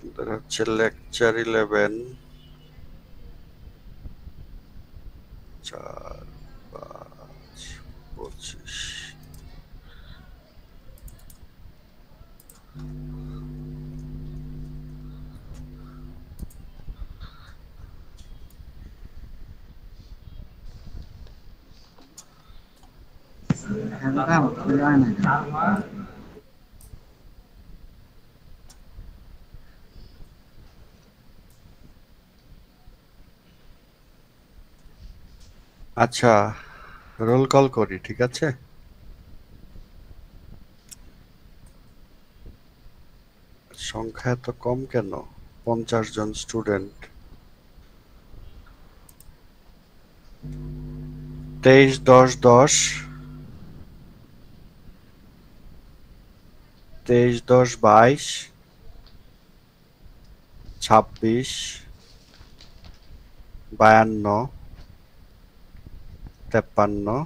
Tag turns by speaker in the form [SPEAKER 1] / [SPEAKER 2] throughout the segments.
[SPEAKER 1] আমাদের হচ্ছে লেকচার 11 4-5-25। আচ্ছা, রোল কল করি, ঠিক আছে? সংখ্যা এত কম কেন? 50 জন স্টুডেন্ট। 23-10-10, 23-10-22, 26, 52, 53,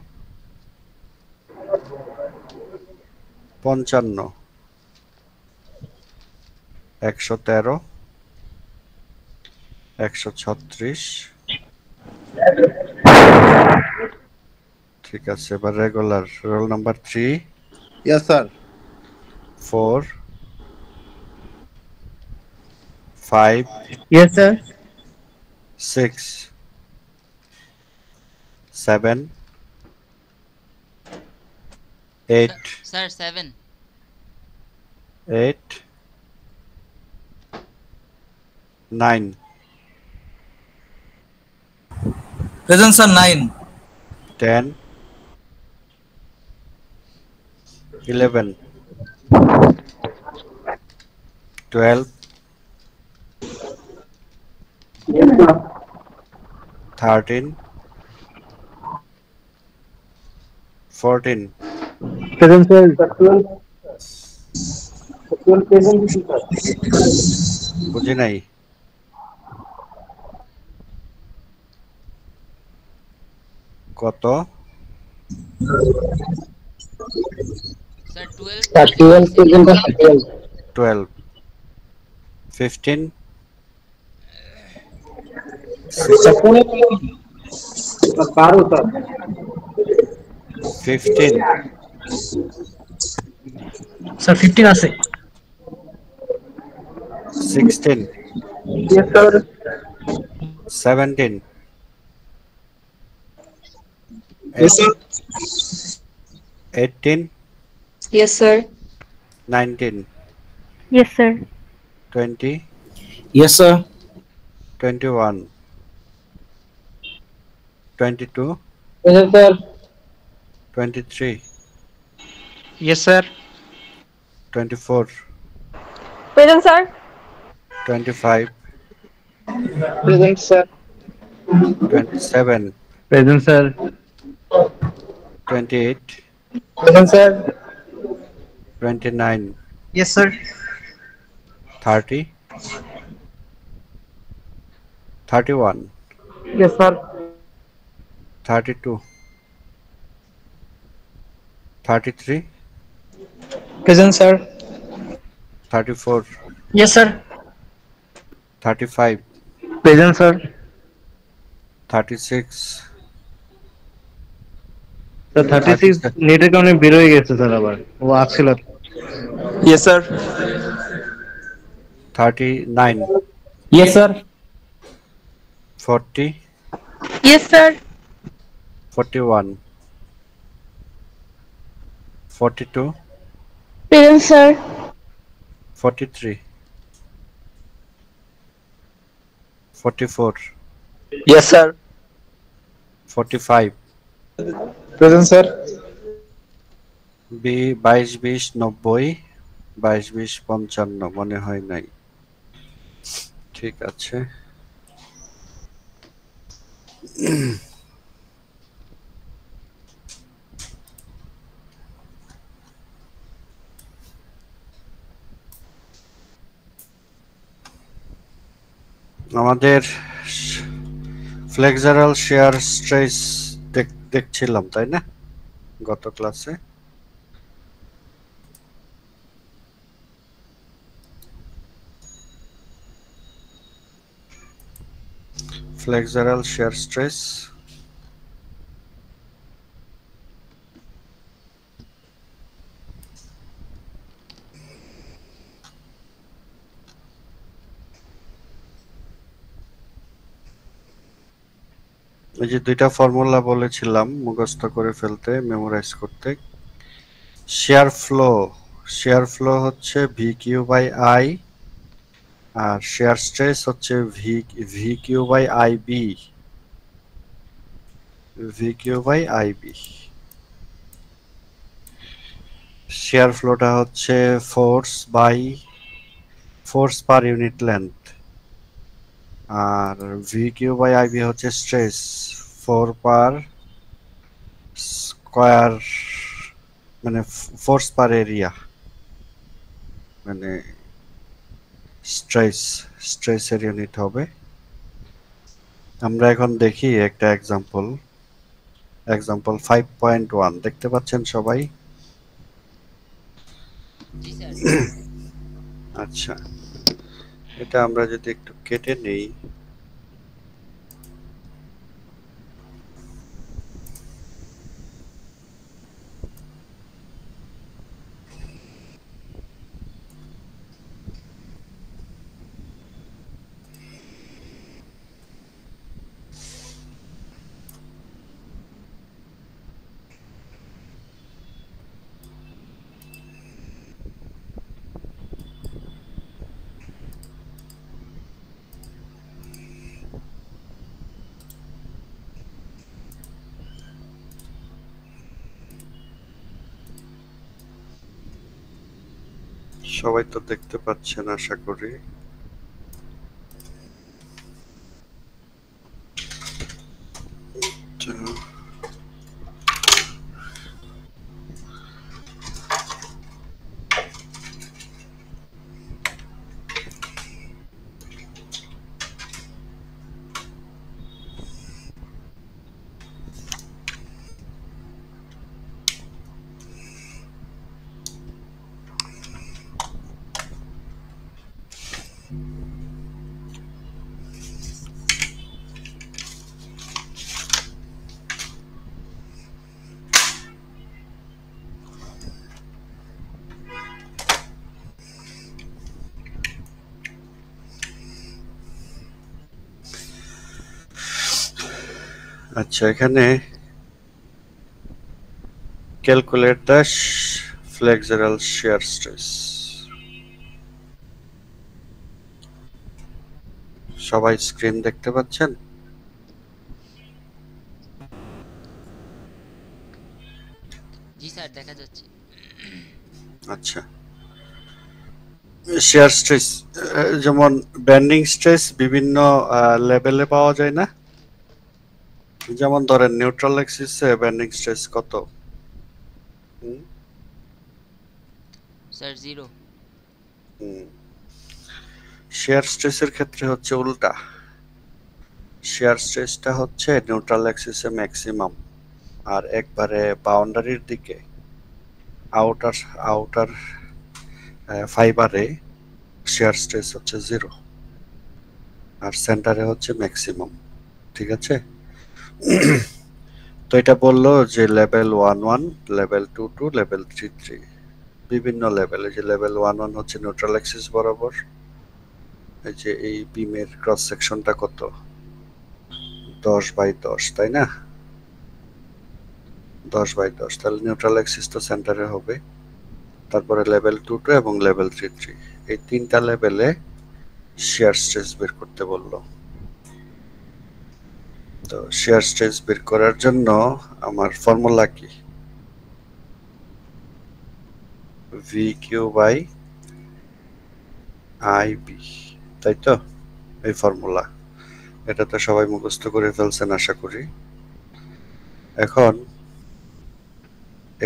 [SPEAKER 1] 55, 113, 136। ঠিক আছে, এবার regular. Roll number 3,
[SPEAKER 2] Yes, sir.
[SPEAKER 1] 4, 5,
[SPEAKER 3] Yes, sir.
[SPEAKER 1] 6, 7, 8,
[SPEAKER 4] Sir, 7.
[SPEAKER 1] 8, 9,
[SPEAKER 3] Present, sir. 9.
[SPEAKER 1] 10, 11, 12, 13, 14।
[SPEAKER 3] Present, sir.
[SPEAKER 1] বুঝি নাই। কত?
[SPEAKER 4] Sir, 12
[SPEAKER 3] Sir,
[SPEAKER 4] present
[SPEAKER 3] 12
[SPEAKER 4] আছে।
[SPEAKER 3] present, sir.
[SPEAKER 1] 12, 15,
[SPEAKER 3] Sir,
[SPEAKER 1] 15,
[SPEAKER 3] sir, 15 আছে।
[SPEAKER 1] 16,
[SPEAKER 3] Yes, sir.
[SPEAKER 1] 17,
[SPEAKER 3] Yes, sir.
[SPEAKER 1] 18,
[SPEAKER 5] Yes, sir.
[SPEAKER 1] 19,
[SPEAKER 5] Yes, sir.
[SPEAKER 1] 20,
[SPEAKER 3] Yes, sir.
[SPEAKER 1] 21, 22,
[SPEAKER 3] Present, sir.
[SPEAKER 1] 23,
[SPEAKER 3] Yes, sir.
[SPEAKER 1] 24,
[SPEAKER 5] Present, sir.
[SPEAKER 1] 25,
[SPEAKER 3] Present, sir.
[SPEAKER 1] 27,
[SPEAKER 3] Present, sir.
[SPEAKER 1] 28,
[SPEAKER 3] Present, sir.
[SPEAKER 1] 29,
[SPEAKER 3] Yes, sir.
[SPEAKER 1] 30, 31,
[SPEAKER 3] Yes, sir.
[SPEAKER 1] 32, 33,
[SPEAKER 3] Present, sir.
[SPEAKER 1] 34,
[SPEAKER 3] Yes, sir.
[SPEAKER 1] 35,
[SPEAKER 3] Present, sir.
[SPEAKER 1] 36,
[SPEAKER 3] Sir, 36
[SPEAKER 1] 37,
[SPEAKER 3] নেটের কারণে বের হয়ে গেছে sir আবার ও আসছিল। Yes, sir.
[SPEAKER 1] 39,
[SPEAKER 3] Yes, sir.
[SPEAKER 1] 40,
[SPEAKER 5] Yes, sir.
[SPEAKER 1] 41, 42,
[SPEAKER 5] Present, sir.
[SPEAKER 1] 43, 44,
[SPEAKER 3] Yes, sir.
[SPEAKER 1] 45,
[SPEAKER 3] Present, sir.
[SPEAKER 1] B 22-20-90, 22-20-55 মনে হয় নাই। ঠিক আছে, আমাদের ফ্লেক্সারাল শেয়ার স্ট্রেস দেখছিলাম, তাই না, গত ক্লাসে? flexural shear stress, এই যে দুইটা ফর্মুলা বলেছিলাম মুখস্থ করে ফেলতে, মেমোরাইজ করতে। শেয়ার ফ্লো হচ্ছে ভি কিউ বাই আই, আর শেয়ার স্ট্রেস হচ্ছে V Q by I B, V Q by I B. Shear ফ্লোটা হচ্ছে ফোর্স পার ইউনিট লেন্থ, আর V Q by I B হচ্ছে স্ট্রেস, 4 পার স্কয়ার, মানে force per area, মানে স্ট্রেসের unit হবে। আমরা এখন দেখি একটা এক্সাম্পল 5.1 দেখতে পাচ্ছেন সবাই?
[SPEAKER 4] জি স্যার।
[SPEAKER 1] আচ্ছা, এটা আমরা যদি একটু কেটে নেই, সবাই তো দেখতে পাচ্ছেন আশা করি। আচ্ছা, এখানে calculate the flexural shear stress। সবাই স্ক্রিন দেখতে পাচ্ছেন?
[SPEAKER 4] জি স্যার, দেখা যাচ্ছে।
[SPEAKER 1] আচ্ছা, shear stress যেমন বেন্ডিং স্ট্রেস বিভিন্ন লেভেলে পাওয়া যায় না? যেমন ধরেন নিউট্রাল অ্যাক্সিসে বেন্ডিং স্ট্রেস কত?
[SPEAKER 4] স্যার 0।
[SPEAKER 1] শেয়ার স্ট্রেসের ক্ষেত্রে হচ্ছে উল্টা। শেয়ার স্ট্রেসটা হচ্ছে নিউট্রাল অ্যাক্সিসে ম্যাক্সিমাম, আর একবারে বাউন্ডারির দিকে আউটার ফাইবারে শেয়ার স্ট্রেস হচ্ছে 0, আর সেন্টারে হচ্ছে ম্যাক্সিমাম। ঠিক আছে? তো এটা বললো যে লেভেল 1 লেভেল 2 লেভেল 3 বিভিন্ন লেভেলে। যে লেভেল 1 হচ্ছে নিউট্রাল অ্যাক্সিস বরাবর, এই যে এই বিমের ক্রস সেকশনটা কত, 10/10, তাই না? 10/10, তাহলে নিউট্রাল অ্যাক্সিস তো সেন্টারে হবে। তারপরে লেভেল 2 এবং লেভেল 3 এই তিনটা লেভেলে শেয়ার স্ট্রেস বের করতে বললো। তো শেয়ার স্ট্রেস বের করার জন্য আমার ফর্মুলা কি? V Q by I B, তাই তো? এই ফর্মুলা, এটা তো সবাই মুখস্থ করে ফেলছেন আশা করি। এখন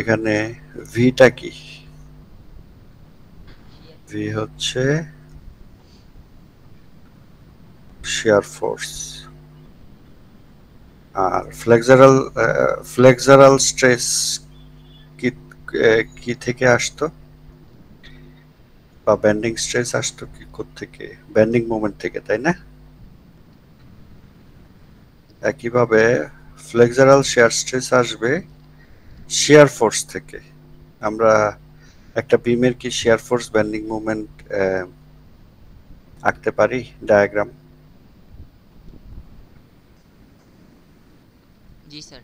[SPEAKER 1] এখানে ভিটা কি? ভি হচ্ছে শিয়ার ফোর্স, আর ফ্লেক্সারাল স্ট্রেস কি থেকে আসতো, বা বেন্ডিং স্ট্রেস আসতো কি থেকে? বেন্ডিং মোমেন্ট থেকে, তাই না? একইভাবে ফ্লেক্সারাল শিয়ার স্ট্রেস আসবে শিয়ার ফোর্স থেকে। আমরা একটা বিমের কি শিয়ার ফোর্স বেন্ডিং মোমেন্ট আঁকতে পারি ডায়াগ্রাম?
[SPEAKER 4] জি স্যার।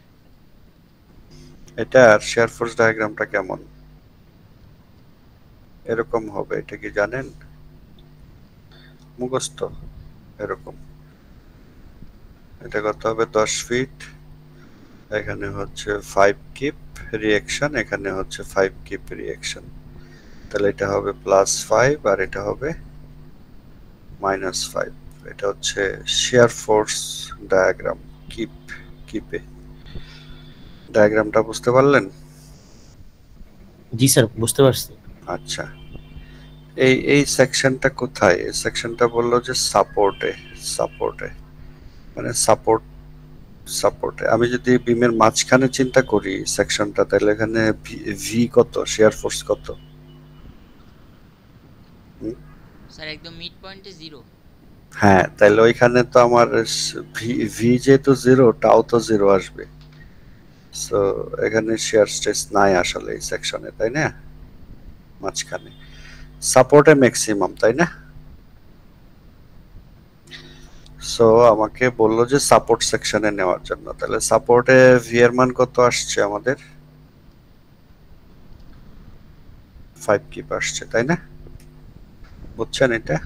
[SPEAKER 1] এটার শিয়ার ফোর্স ডায়াগ্রামটা কেমন? এরকম হবে, এটা কি জানেন? মুখস্থ এরকম। এটা কত হবে? 10 ফিট, এখানে হচ্ছে 5 কিপ রিঅ্যাকশন, এখানে হচ্ছে 5 কিপ রিঅ্যাকশন। তাহলে এটা হবে +5 আর এটা হবে -5। এটা হচ্ছে শিয়ার ফোর্স ডায়াগ্রাম কিপে। ডায়াগ্রামটা বুঝতে পারলেন?
[SPEAKER 2] জি স্যার, বুঝতে পারছি।
[SPEAKER 1] আচ্ছা, এই সেকশনটা কোথায়? এই সেকশনটা বললো যে সাপোর্টে মানে সাপোর্টে। আমি যদি বিমের মাঝখানে চিন্তা করি সেকশনটা, তাহলে এখানে ভি কত, শিয়ার ফোর্স কত?
[SPEAKER 4] স্যার একদম মিড পয়েন্টে 0।
[SPEAKER 1] হ্যাঁ, তাহলে ওইখানে তো আমার ভি যেহেতু 0, টাও তো 0 আসবে। সো এখানে শিয়ার স্ট্রেস নাই আসলে এই সেকশনে, তাই না? মাঝখানে সাপোর্টে ম্যাক্সিমাম, তাই না? সো আমাকে বললো যে সাপোর্ট সেকশনে নেওয়ার জন্য। তাহলে সাপোর্টে ভি এর মান কত আসছে আমাদের? 5 কিপ আসছে, তাই না? বুঝছেন এটা?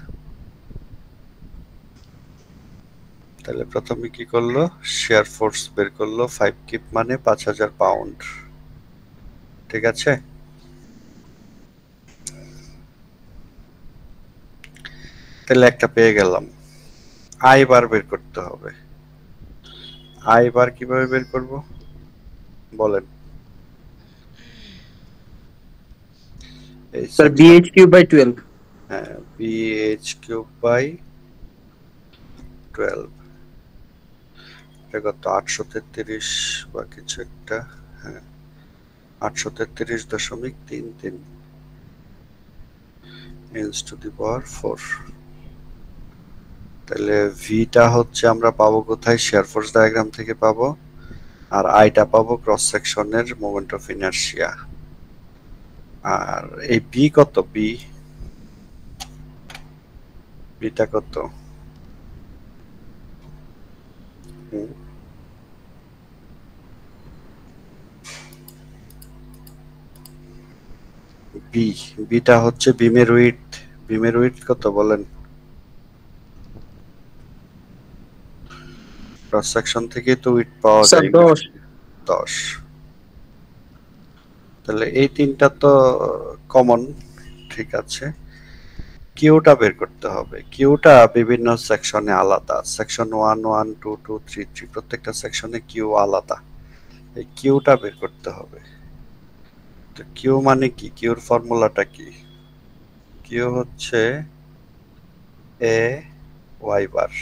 [SPEAKER 1] তাহলে প্রথমে কি করলো, শিয়ার ফোর্স বের করলো, 5 কিপ মানে 5000 পাউন্ড। ঠিক আছে, তাহলে একটা পেয়ে গেলাম। আই বার বের করতে হবে। আই বার কিভাবে বের করব বলেন? এই
[SPEAKER 3] স্যার bh³/12।
[SPEAKER 1] হ্যাঁ, bh³/12। এটা কত? 833 বা কিছু একটা। হ্যাঁ, 833.33 10⁴। তাহলে ভিটা হচ্ছে আমরা পাবো কোথায়? শেয়ার ফোর্স ডায়াগ্রাম থেকে পাবো। আর আইটা পাবো ক্রস সেকশনের মোমেন্ট অফ ইনারশিয়া। আর এই বি কত? বিটা কত? বিটা হচ্ছে বিমের উইডথ। বিমের উইডথ কত বলেন? ক্রস সেকশন থেকে তো উইডথ পাওয়া
[SPEAKER 3] স্যার
[SPEAKER 1] যায়
[SPEAKER 3] 10।
[SPEAKER 1] 10। তাহলে এই তিনটা তো কমন, ঠিক আছে। কিউটা বের করতে হবে। কিউটা বিভিন্ন সেকশনে আলাদা। সেকশন 1, 1, 2, 2, 3, 3 প্রত্যেকটা সেকশনে কিউ আলাদা। এই কিউটা বের করতে হবে। তো কিউ মানে কি? কিউর ফর্মুলাটা কি? কিউ হচ্ছে এ ওয়াই বার।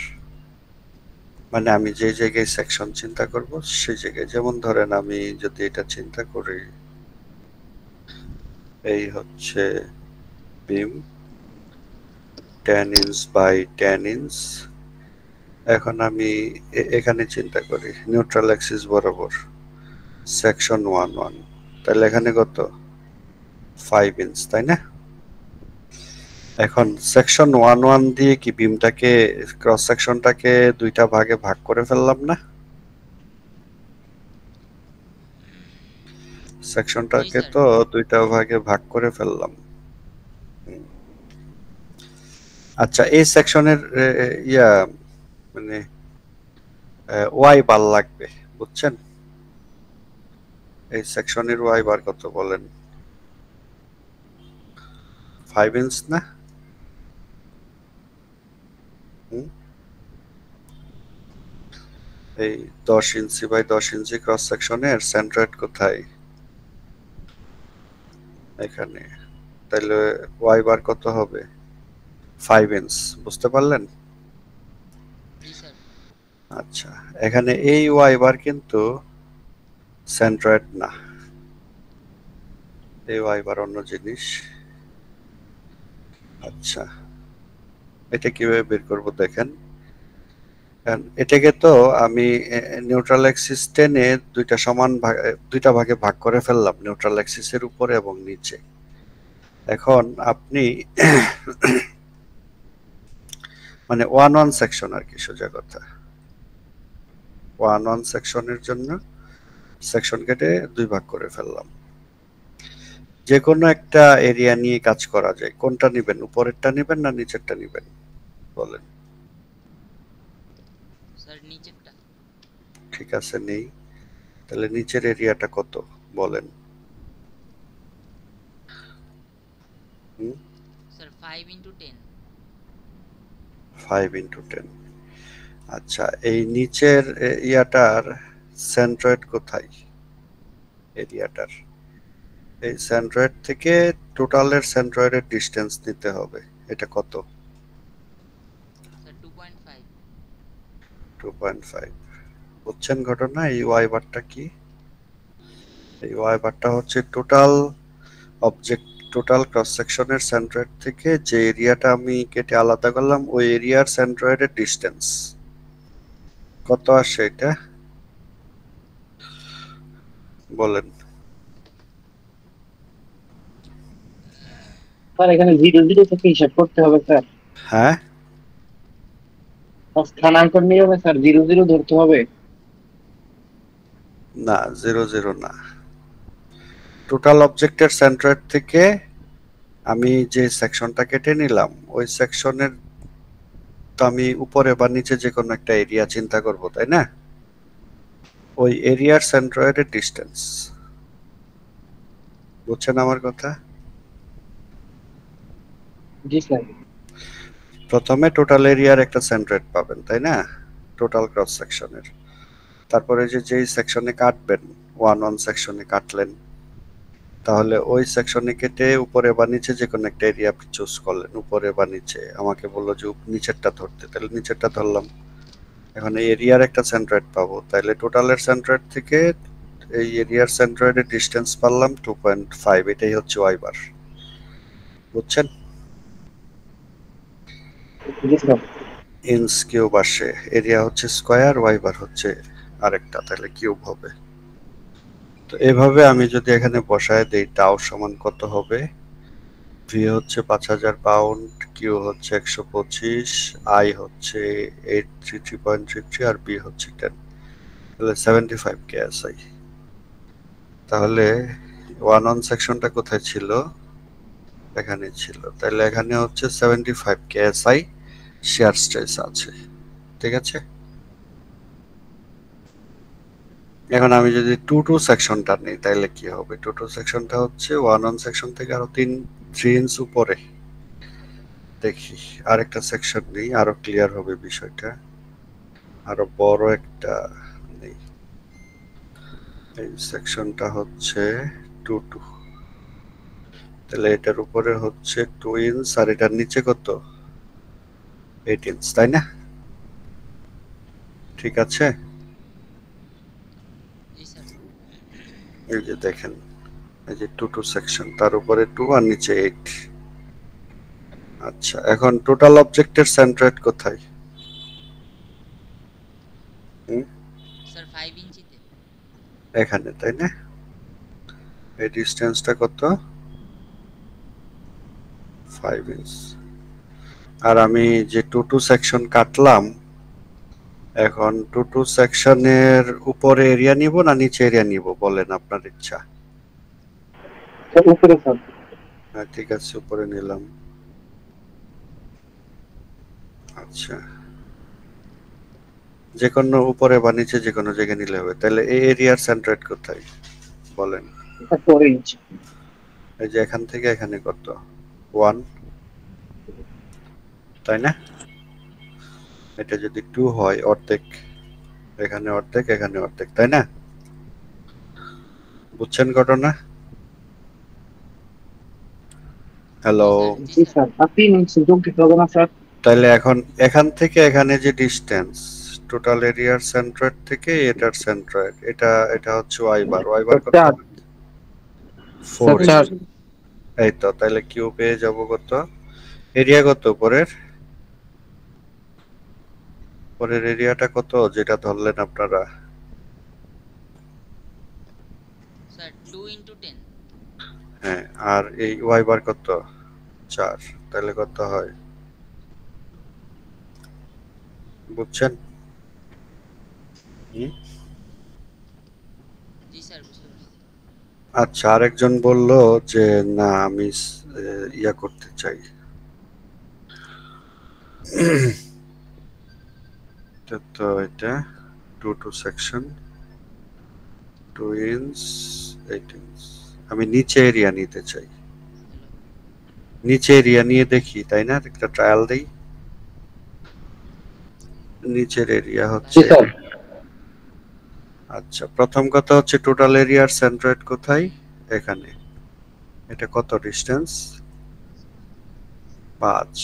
[SPEAKER 1] মানে আমি যে জায়গায় সেকশন চিন্তা করব সেই জায়গায়, যেমন ধরেন আমি যদি এটা চিন্তা করি, এই হচ্ছে বিম 10 ইঞ্চ বাই 10 ইঞ্চ। এখন আমি এখানে চিন্তা করি নিউট্রাল অ্যাক্সিস বরাবর সেকশন 1, 1। তাহলে এখানে কত? 5 ইঞ্চ, তাই না? এখন সেকশন 1, 1 দিয়ে কি বিমটাকে, ক্রস সেকশনটাকে দুইটা ভাগে ভাগ করে ফেললাম না? সেকশনটাকে
[SPEAKER 4] স্যার।
[SPEAKER 1] তো দুইটা ভাগে ভাগ করে ফেললাম। আচ্ছা, এই সেকশনের ইয়া মানে ওয়াই বার লাগবে, বুঝছেন? এই সেকশনের ওয়াই বার কত বলেন? 5 ইঞ্চ না? এই 10 ইঞ্চি বাই 10 ইঞ্চি ক্রস সেকশনের সেন্ট্রয়েড কোথায়? এখানে। তাহলে ওয়াই বার কত হবে? 5 ইঞ্চ। বুঝতে পারলেন?
[SPEAKER 4] জি স্যার।
[SPEAKER 1] আচ্ছা, এখানে এই ওয়াই বার কিন্তু সেন্ট্রয়েড না, এই ওয়াই বার অন্য জিনিস। আচ্ছা, এটা কিভাবে বের করব দেখেন। এটাকে তো আমি নিউট্রাল অ্যাক্সিস টেনে দুইটা ভাগে ভাগ করে ফেললাম, নিউট্রাল অ্যাক্সিসের উপরে এবং নিচে। এখন আপনি মানে 1-1 সেকশন আর কি, সোজা কথা 1-1 সেকশনের জন্য সেকশন কেটে দুই ভাগ করে ফেললাম। যে কোনো একটা এরিয়া নিয়ে কাজ করা যায়, কোনটা নেবেন, উপরেরটা নেবেন না নিচেরটা নেবেন বলেন?
[SPEAKER 4] স্যার নিচেরটা।
[SPEAKER 1] ঠিক আছে, নেই। তাহলে নিচের এরিয়াটা কত বলেন?
[SPEAKER 4] স্যার 5 × 10।
[SPEAKER 1] 5 × 10। আচ্ছা, এই নিচের ইয়াটার সেন্ট্রয়েড কোথায়? এরিয়াটার এই সেন্ট্রয়েড থেকে টোটালের সেন্ট্রয়েডের ডিসটেন্স নিতে হবে। এটা কত?
[SPEAKER 4] স্যার 2.5।
[SPEAKER 1] 2.5। বুঝছেন ঘটনা? এই ওয়াই বারটা কি? এই ওয়াই বারটা হচ্ছে টোটাল ক্রস সেকশনের সেন্ট্রয়েড থেকে যে এরিয়াটা আমি কেটে আলাদা করলাম ওই এরিয়ার সেন্ট্রয়েডের ডিসটেন্স কত আসে এটা বলেন?
[SPEAKER 3] স্যার এখানে 0 থেকে হিসাব করতে হবে স্যার।
[SPEAKER 1] হ্যাঁ,
[SPEAKER 3] স্থানান্তর নিয়মে স্যার 0 ধরতে হবে।
[SPEAKER 1] না 0 না, টোটাল অবজেক্টের সেন্ট্রয়েড থেকে আমি যে সেকশনটা কেটে নিলাম ওই সেকশনের তো আমি উপরে বা নিচে যে কোনো একটা এরিয়া চিন্তা করব, তাই না? ওই এরিয়ার সেন্ট্রয়েডের ডিসটেন্স। বুঝছেন আমার কথা?
[SPEAKER 3] জি স্যার।
[SPEAKER 1] প্রথমে টোটাল এরিয়ার একটা সেন্ট্রয়েড পাবেন, তাই না? টোটাল ক্রস সেকশনের। তারপরে যেই সেকশনে কাটবেন, 1-1 সেকশনে কাটলেন, তাহলে ওই সেকশনে কেটে উপরে বা নিচে যে কোনো একটা এরিয়া আপনি চুজ করলেন, উপরে বা নিচে। আমাকে বললো যে নিচেরটা ধরতে, তাহলে নিচেরটা ধরলাম। এখন এই এরিয়ার একটা সেন্ট্রয়েড পাবো, তাহলে টোটালের সেন্ট্রয়েড থেকে এই এরিয়ার সেন্ট্রয়েডের ডিসটেন্স পারলাম 2.5। এটাই হচ্ছে ওয়াই বার। বুঝছেন?
[SPEAKER 3] জি স্যার।
[SPEAKER 1] ইঞ্চ কিউব আসে, এরিয়া হচ্ছে স্কয়ার, ওয়াই বার হচ্ছে আরেকটা, তাহলে কিউব হবে। তো এভাবে আমি যদি এখানে বসায় দেই টাও সমান কত হবে? ভি হচ্ছে 5000 পাউন্ড, কিউ হচ্ছে 125, আই হচ্ছে 833.33 আর বি হচ্ছে 10, তাহলে 75 কেএসআই। তাহলে 1-1 সেকশনটা কোথায় ছিল? এখানে ছিল। তাহলে এখানে হচ্ছে 75 কেএসআই শেয়ার স্ট্রেস আছে। ঠিক আছে, এখন আমি যদি 2-2 সেকশনটা নিই তাহলে কি হবে? 2-2 সেকশনটা হচ্ছে 1-1 সেকশন থেকে আরো 3 ইঞ্চ উপরে। দেখি আরেকটা সেকশন নেই, আরো ক্লিয়ার হবে বিষয়টা। আরো বড় একটা নেই। এই সেকশনটা হচ্ছে 2-2, তাহলে এটার উপরে হচ্ছে 2 ইঞ্চ আর এটার নিচে কত? 8 ইঞ্চ, তাই না? ঠিক আছে,
[SPEAKER 4] জি স্যার।
[SPEAKER 1] এই যে দেখেন, এই যে 2-2 সেকশন, তার উপরে 2 আর নিচে 8। আচ্ছা, এখন টোটাল অবজেক্টের সেন্ট্রয়েড কোথায়?
[SPEAKER 4] স্যার 5 ইঞ্চিতে।
[SPEAKER 1] এখানে, তাই না? এই ডিসটেন্সটা কত? 5 ইঞ্চ। আর আমি যে 2-2 সেকশন কাটলাম, এখন 2-2 সেকশনের উপরে এরিয়া নিব না নিচে এরিয়া নিব বলেন, আপনার ইচ্ছা।
[SPEAKER 3] উপরে স্যার।
[SPEAKER 1] হ্যাঁ ঠিক আছে, উপরে নিলাম। আচ্ছা, যে কোনো উপরে বা নিচে যে কোনো জায়গায় নিলে হবে। তাহলে এই এরিয়ার সেন্ট্রয়েড কোথায় বলেন?
[SPEAKER 3] 4 ইঞ্চ।
[SPEAKER 1] এই যে এখান থেকে এখানে কত? 1, তাই না? এটা যদি 2 হয়, অর্ধেক, এখানে অর্ধেক এখানে অর্ধেক, তাই না? বুঝছেন ঘটনা? হ্যালো?
[SPEAKER 3] জি স্যার। আর 3 ইঞ্চ যোগ দিতে হবে না স্যার?
[SPEAKER 1] তাহলে এখন এখান থেকে এখানে যে ডিসটেন্স, টোটাল এরিয়ার সেন্ট্রয়েড থেকে এটার সেন্ট্রয়েড, এটা হচ্ছে ওয়াই বার। ওয়াই বার কত? 4
[SPEAKER 3] স্যার।
[SPEAKER 1] এই তো, তাহলে কিউ পেয়ে যাব কত? এরিয়া কত উপরের? উপরের এরিয়াটা কত যেটা ধরলেন আপনারা?
[SPEAKER 4] স্যার 2 ইনটু 10
[SPEAKER 1] হ্যাঁ, আর এই ওয়াই বার কত? 4। তাহলে কত হয় বুঝছেন? হুম?
[SPEAKER 4] জি স্যার বুঝতে পারছি
[SPEAKER 1] আচ্ছা, আরেকজন বলল যে না আমি ইয়া করতে চাই, তো এটা 2 সেকশন 2 ইঞ্চ 8 ইঞ্চ, আমি নিচে এরিয়া নিতে চাই। নিচে এরিয়া নিয়ে দেখি, তাই না? একটা ট্রায়াল দেই। নিচের এরিয়া হচ্ছে, আচ্ছা প্রথম কথা হচ্ছে টোটাল এরিয়ার সেন্ট্রয়েড কোথায়? এখানে। এটা কত ডিসটেন্স? 5,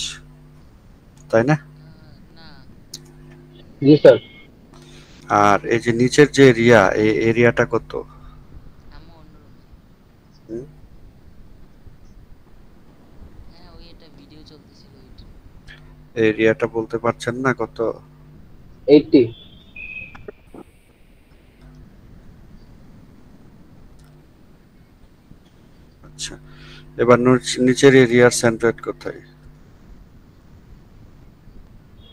[SPEAKER 1] তাই না?
[SPEAKER 4] না
[SPEAKER 3] জি স্যার।
[SPEAKER 1] আর এই যে নিচের যে এরিয়া, এই এরিয়াটা কত?
[SPEAKER 4] আমি অন্য রুমে
[SPEAKER 1] হুম?
[SPEAKER 4] হ্যাঁ ওই একটা ভিডিও চলতেছিল ওইটা
[SPEAKER 1] এরিয়াটা বলতে পারছেন না কত?
[SPEAKER 3] 80।
[SPEAKER 1] আচ্ছা, এবার নিচের এরিয়ার সেন্ট্রয়েড কোথায়?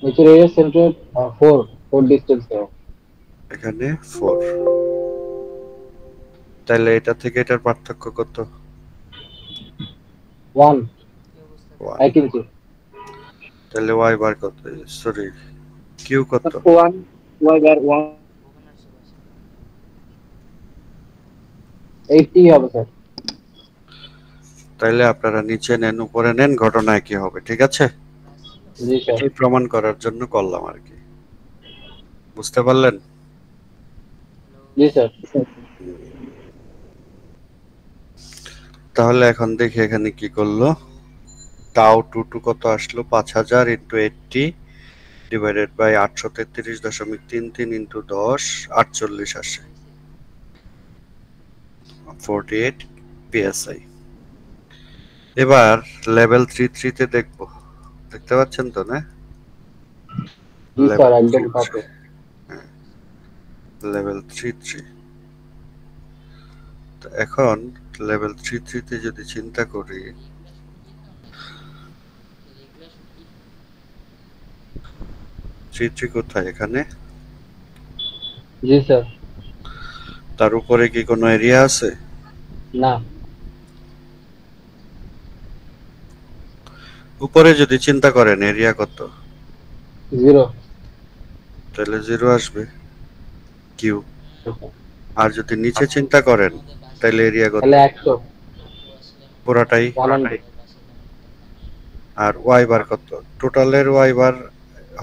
[SPEAKER 3] নিচের এরিয়া সেন্টার 4 ডিসটেন্স দাও।
[SPEAKER 1] এখানে 4। তাহলে এটা থেকে এটার পার্থক্য কত?
[SPEAKER 3] 1
[SPEAKER 4] কি অবস্থা
[SPEAKER 1] 1।
[SPEAKER 3] 1 ইঞ্চি।
[SPEAKER 1] তাহলে ওয়াই বার কত? সরি, কিউ কত?
[SPEAKER 3] 1 y বার 1
[SPEAKER 4] ওখানে চলে আসে
[SPEAKER 3] 80 হবে স্যার।
[SPEAKER 1] তাইলে আপনারা নিচে নেন উপরে নেন, ঘটনা একই হবে, ঠিক আছে?
[SPEAKER 4] ক্লাস ছিল
[SPEAKER 3] জি স্যার।
[SPEAKER 1] এটাই প্রমাণ করার জন্য করলাম আর কি, বুঝতে পারলেন?
[SPEAKER 4] হ্যালো
[SPEAKER 3] জি স্যার।
[SPEAKER 1] তাহলে এখন দেখি এখানে কি করলো। টাও টু কত আসলো? 5000 ইন্টু 80 ডিভাইডেড বাই 833.33 ইন্টু 10, 48 আসে, 48 পিএসআই। এবার লেভেল 3 তে দেখবো, দেখতে পাচ্ছেন তো না?
[SPEAKER 3] জি স্যার একদম কাছে।
[SPEAKER 1] লেভেল 3 তো এখন লেভেল 3 তে যদি চিন্তা করি,
[SPEAKER 4] রেগুলার শুট কি
[SPEAKER 1] 3 কোথায়? এখানে।
[SPEAKER 3] জি স্যার।
[SPEAKER 1] তার উপরে কি কোনো এরিয়া আছে?
[SPEAKER 3] না।
[SPEAKER 1] উপরে যদি চিন্তা করেন এরিয়া কত?
[SPEAKER 3] 0।
[SPEAKER 1] তাহলে 0 আসবে, কিউ। আর যদি নিচে চিন্তা করেন তাহলে এরিয়া কত?
[SPEAKER 3] তাহলে 100।
[SPEAKER 1] পুরাটাই।
[SPEAKER 3] 100।
[SPEAKER 1] আর ওয়াই বার কত? টোটালের ওয়াই বার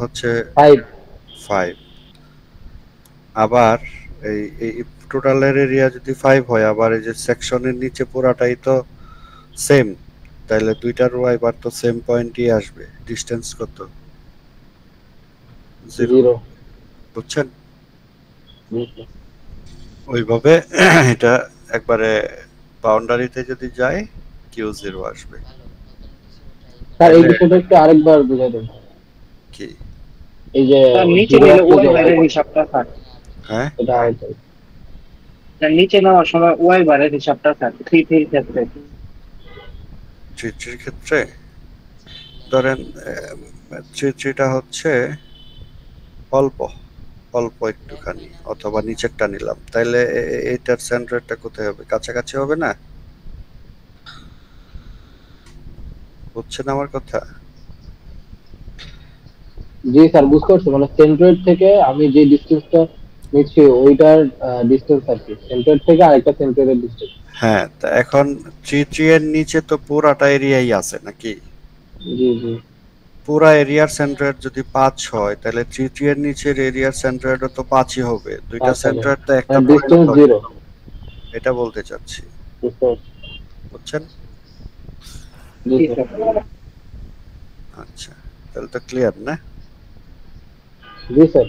[SPEAKER 1] হচ্ছে
[SPEAKER 3] 5।
[SPEAKER 1] 5। আবার এই এই টোটালের এরিয়া যদি 5 হয়, আবার এই যে সেকশনের নিচে পুরাটাই তো সেম, তাহলে দুইটার ওয়াই বার তো সেম পয়েন্টই আসবে। ডিসটেন্স কত? 0।
[SPEAKER 3] 0।
[SPEAKER 1] বুঝছেন?
[SPEAKER 3] জি স্যার।
[SPEAKER 1] ওইভাবে এটা একবারে বাউন্ডারিতে যদি যায় কিউ 0 আসবে।
[SPEAKER 4] ভালো নতুন কিছু ট্রাই
[SPEAKER 3] স্যার এই
[SPEAKER 1] তাহলে
[SPEAKER 3] বিষয়টা একটু আরেকবার বুঝাই দেন।
[SPEAKER 1] কি?
[SPEAKER 3] এই যে
[SPEAKER 6] স্যার নিচে
[SPEAKER 3] zero
[SPEAKER 6] নিলে
[SPEAKER 3] আসলে
[SPEAKER 6] ওয়াই
[SPEAKER 3] যে
[SPEAKER 6] বাইরের হিসাবটা স্যার,
[SPEAKER 1] হ্যাঁ,
[SPEAKER 3] এটা আরেকটা।
[SPEAKER 6] স্যার নিচে নেওয়ার সময় ওয়াই বাইরের হিসাবটা স্যার 3 ক্ষেত্রে
[SPEAKER 1] 3 ক্ষেত্রে ধরেন 3টা হচ্ছে অল্প অল্প একটুখানি, অথবা নিচেরটা নিলাম, তাইলে এইটার সেন্টারটা কোথায় হবে? কাছাকাছি হবে না? বুঝছেন আমার কথা?
[SPEAKER 3] জি স্যার বুঝতে পারছি, মানে সেন্ট্রয়েড থেকে আমি যে ডিসটেন্সটা নিচ্ছি ওইটার ডিসটেন্স আর কি, সেন্ট্রয়েড থেকে আরেকটা সেন্ট্রয়েডের ডিসটেন্স।
[SPEAKER 1] হ্যাঁ, তা এখন 3 এর নিচে তো পুরাটা এরিয়াই আছে নাকি?
[SPEAKER 3] জি জি।
[SPEAKER 1] পুরা এরিয়ার সেন্ট্রয়েড যদি 5 হয়, তাহলে 3 এর নিচের এরিয়ার সেন্ট্রয়েডও তো 5ই হবে। দুইটা
[SPEAKER 3] আচ্ছা
[SPEAKER 1] সেন্ট্রয়েড তো একটা পয়েন্ট
[SPEAKER 3] ডিসটেন্স
[SPEAKER 1] হবে,
[SPEAKER 3] 0।
[SPEAKER 1] এটা বলতে চাচ্ছি।
[SPEAKER 3] বুঝতে পারছি।
[SPEAKER 1] বুঝছেন?
[SPEAKER 3] জি
[SPEAKER 6] জি
[SPEAKER 3] স্যার।
[SPEAKER 6] স্যার।
[SPEAKER 1] আচ্ছা, তাহলে তো ক্লিয়ার না?
[SPEAKER 3] জি স্যার।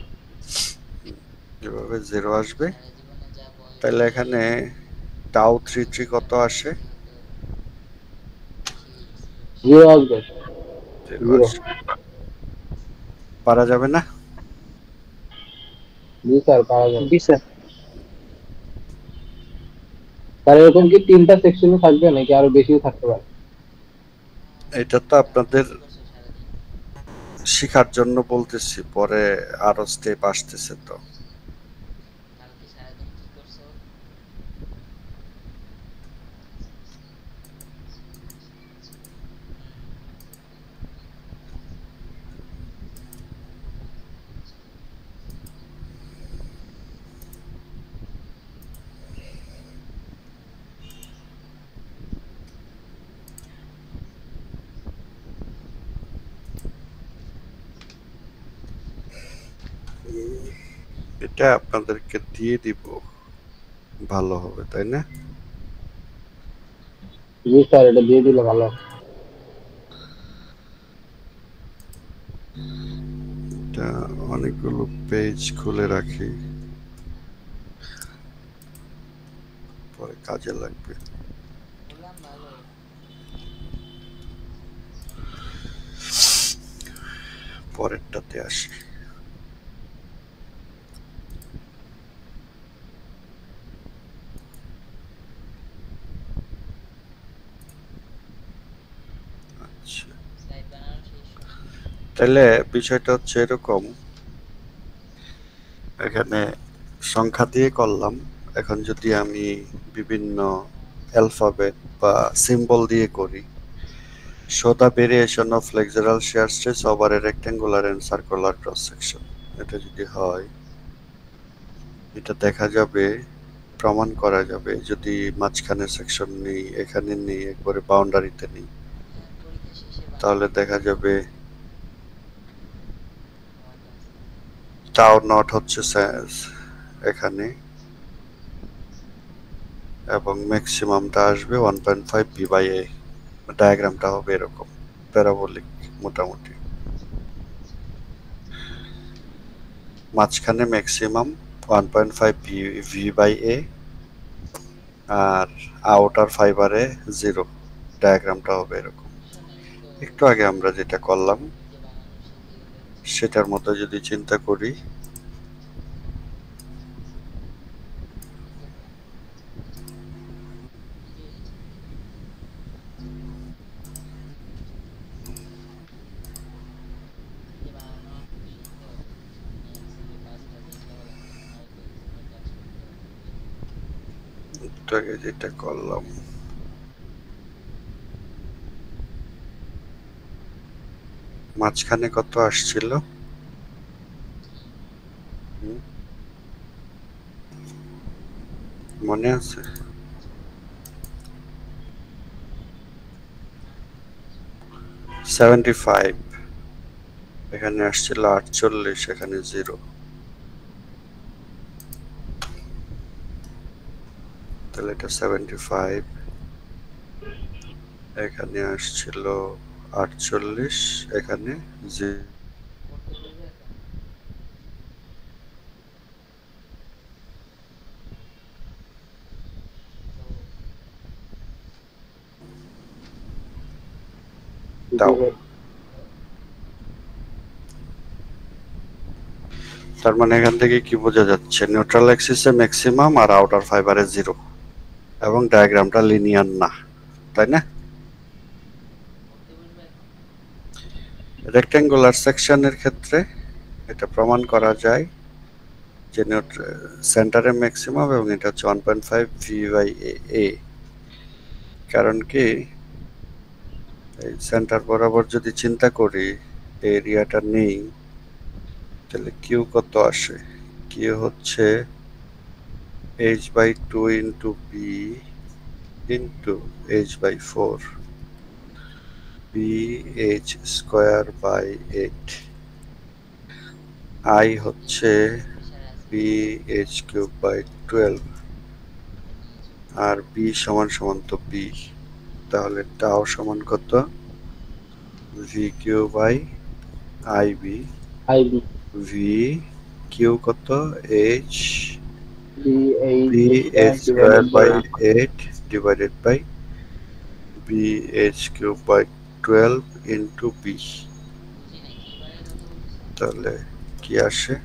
[SPEAKER 1] এভাবে 0 আসবে।
[SPEAKER 4] সারা জীবনে যা বয়স
[SPEAKER 1] তাহলে এখানে টাও 3 কত আসে?
[SPEAKER 3] 0 আসবে।
[SPEAKER 1] 0
[SPEAKER 3] 0।
[SPEAKER 1] আসে। পারা যাবে না?
[SPEAKER 3] জি স্যার পারা যাবে।
[SPEAKER 6] জি স্যার।
[SPEAKER 3] স্যার এরকম কি 3টা সেকশনে থাকবে নাকি আরো বেশিও থাকতে পারে?
[SPEAKER 1] এটা তো আপনাদের
[SPEAKER 4] কি করছো সারাদিন?
[SPEAKER 1] শেখার জন্য বলতেছি, পরে আরো স্টেপ আসতেছে তো।
[SPEAKER 4] কালকে সারাদিন কি করছো?
[SPEAKER 1] এটা আপনাদেরকে দিয়ে দিব, ভালো হবে তাই না?
[SPEAKER 3] জি স্যার এটা দিয়ে দিলে ভালো হয়।
[SPEAKER 1] এটা অনেকগুলো পেজ খুলে রাখি, পরে কাজে লাগবে।
[SPEAKER 4] বললাম ভালো।
[SPEAKER 1] পরেরটাতে আসি। আচ্ছা,
[SPEAKER 4] স্লাইড বানানো শেষ হলো?
[SPEAKER 1] তাহলে বিষয়টা হচ্ছে এরকম, এখানে সংখ্যা দিয়ে করলাম। এখন যদি আমি বিভিন্ন অ্যালফাবেট বা সিম্বল দিয়ে করি, show the variation of flexural shear stress over a rectangular and circular cross section, এটা যদি হয়, এটা দেখা যাবে, প্রমাণ করা যাবে যদি মাঝখানে সেকশন নেই, এখানে নেই, একবারে বাউন্ডারিতে নেই,
[SPEAKER 4] হ্যাঁ, পরীক্ষা শেষে
[SPEAKER 1] তাহলে দেখা যাবে
[SPEAKER 4] আমার কাছে।
[SPEAKER 1] টাও নট হচ্ছে এখানে, এবং ম্যাক্সিমামটা আসবে 1.5 ভি বাই এ। ডায়াগ্রামটা হবে এরকম, প্যারাবোলিক মোটামুটি। মাঝখানে ম্যাক্সিমাম 1.5 ভি বাই এ, আর আউটার ফাইবারে 0। ডায়াগ্রামটা হবে এরকম।
[SPEAKER 4] শোনেন তো,
[SPEAKER 1] একটু আগে আমরা যেটা করলাম
[SPEAKER 4] যে বানানো শিখে গেলে হচ্ছে
[SPEAKER 1] সেটার মতো যদি চিন্তা করি,
[SPEAKER 4] যে যে বানানো শিখতে হবে। মানে এক্সেলে কাজটা দেখলে হবে না, নয়তো এক্সেলে কাজ করতে হবে।
[SPEAKER 1] একটু আগে যেটা করলাম, মাঝখানে কত আসছিল? হুম, মনে আছে? 75, এখানে আসছিল 48, এখানে 0, তাহলে এটা 75, এখানে আসছিল 48, এখানে 0।
[SPEAKER 4] করতে বলবে এখন? তো
[SPEAKER 3] জি
[SPEAKER 1] দাও।
[SPEAKER 3] স্যার।
[SPEAKER 1] তার মানে এখান থেকে কি বোঝা যাচ্ছে? নিউট্রাল অ্যাক্সিসে ম্যাক্সিমাম আর আউটার ফাইবারে 0, এবং ডায়াগ্রামটা লিনিয়ার না, তাই না?
[SPEAKER 4] করতে বলবে এখন?
[SPEAKER 1] রেক্ট্যাঙ্গুলার সেকশনের ক্ষেত্রে এটা প্রমাণ করা যায় যে সেন্টারে ম্যাক্সিমাম, এবং এটা হচ্ছে 1.5 ভি বাই এ। কারণ কি, এই সেন্টার বরাবর যদি চিন্তা করি, এরিয়াটা নেই, তাহলে কিউ কত আসে? কিউ হচ্ছে h/2 into B into h/4, bh square by 8। I হচ্ছে
[SPEAKER 4] প্রেশার আছে,
[SPEAKER 1] bh কিউব বাই 12,
[SPEAKER 4] এটা নিয়েছো?
[SPEAKER 1] আর বি সমান সমান তো বি, তাহলে টাও সমান কত? V Q by I B.
[SPEAKER 3] IB
[SPEAKER 1] V Q কত? H
[SPEAKER 3] B H
[SPEAKER 1] B
[SPEAKER 3] square
[SPEAKER 1] H square
[SPEAKER 3] divided
[SPEAKER 1] by
[SPEAKER 3] by
[SPEAKER 1] 8 divided by B H cube by 12 into B.
[SPEAKER 4] বুঝি নাই, কি বারের কথা বলতেছো?
[SPEAKER 1] তাহলে কি আসে?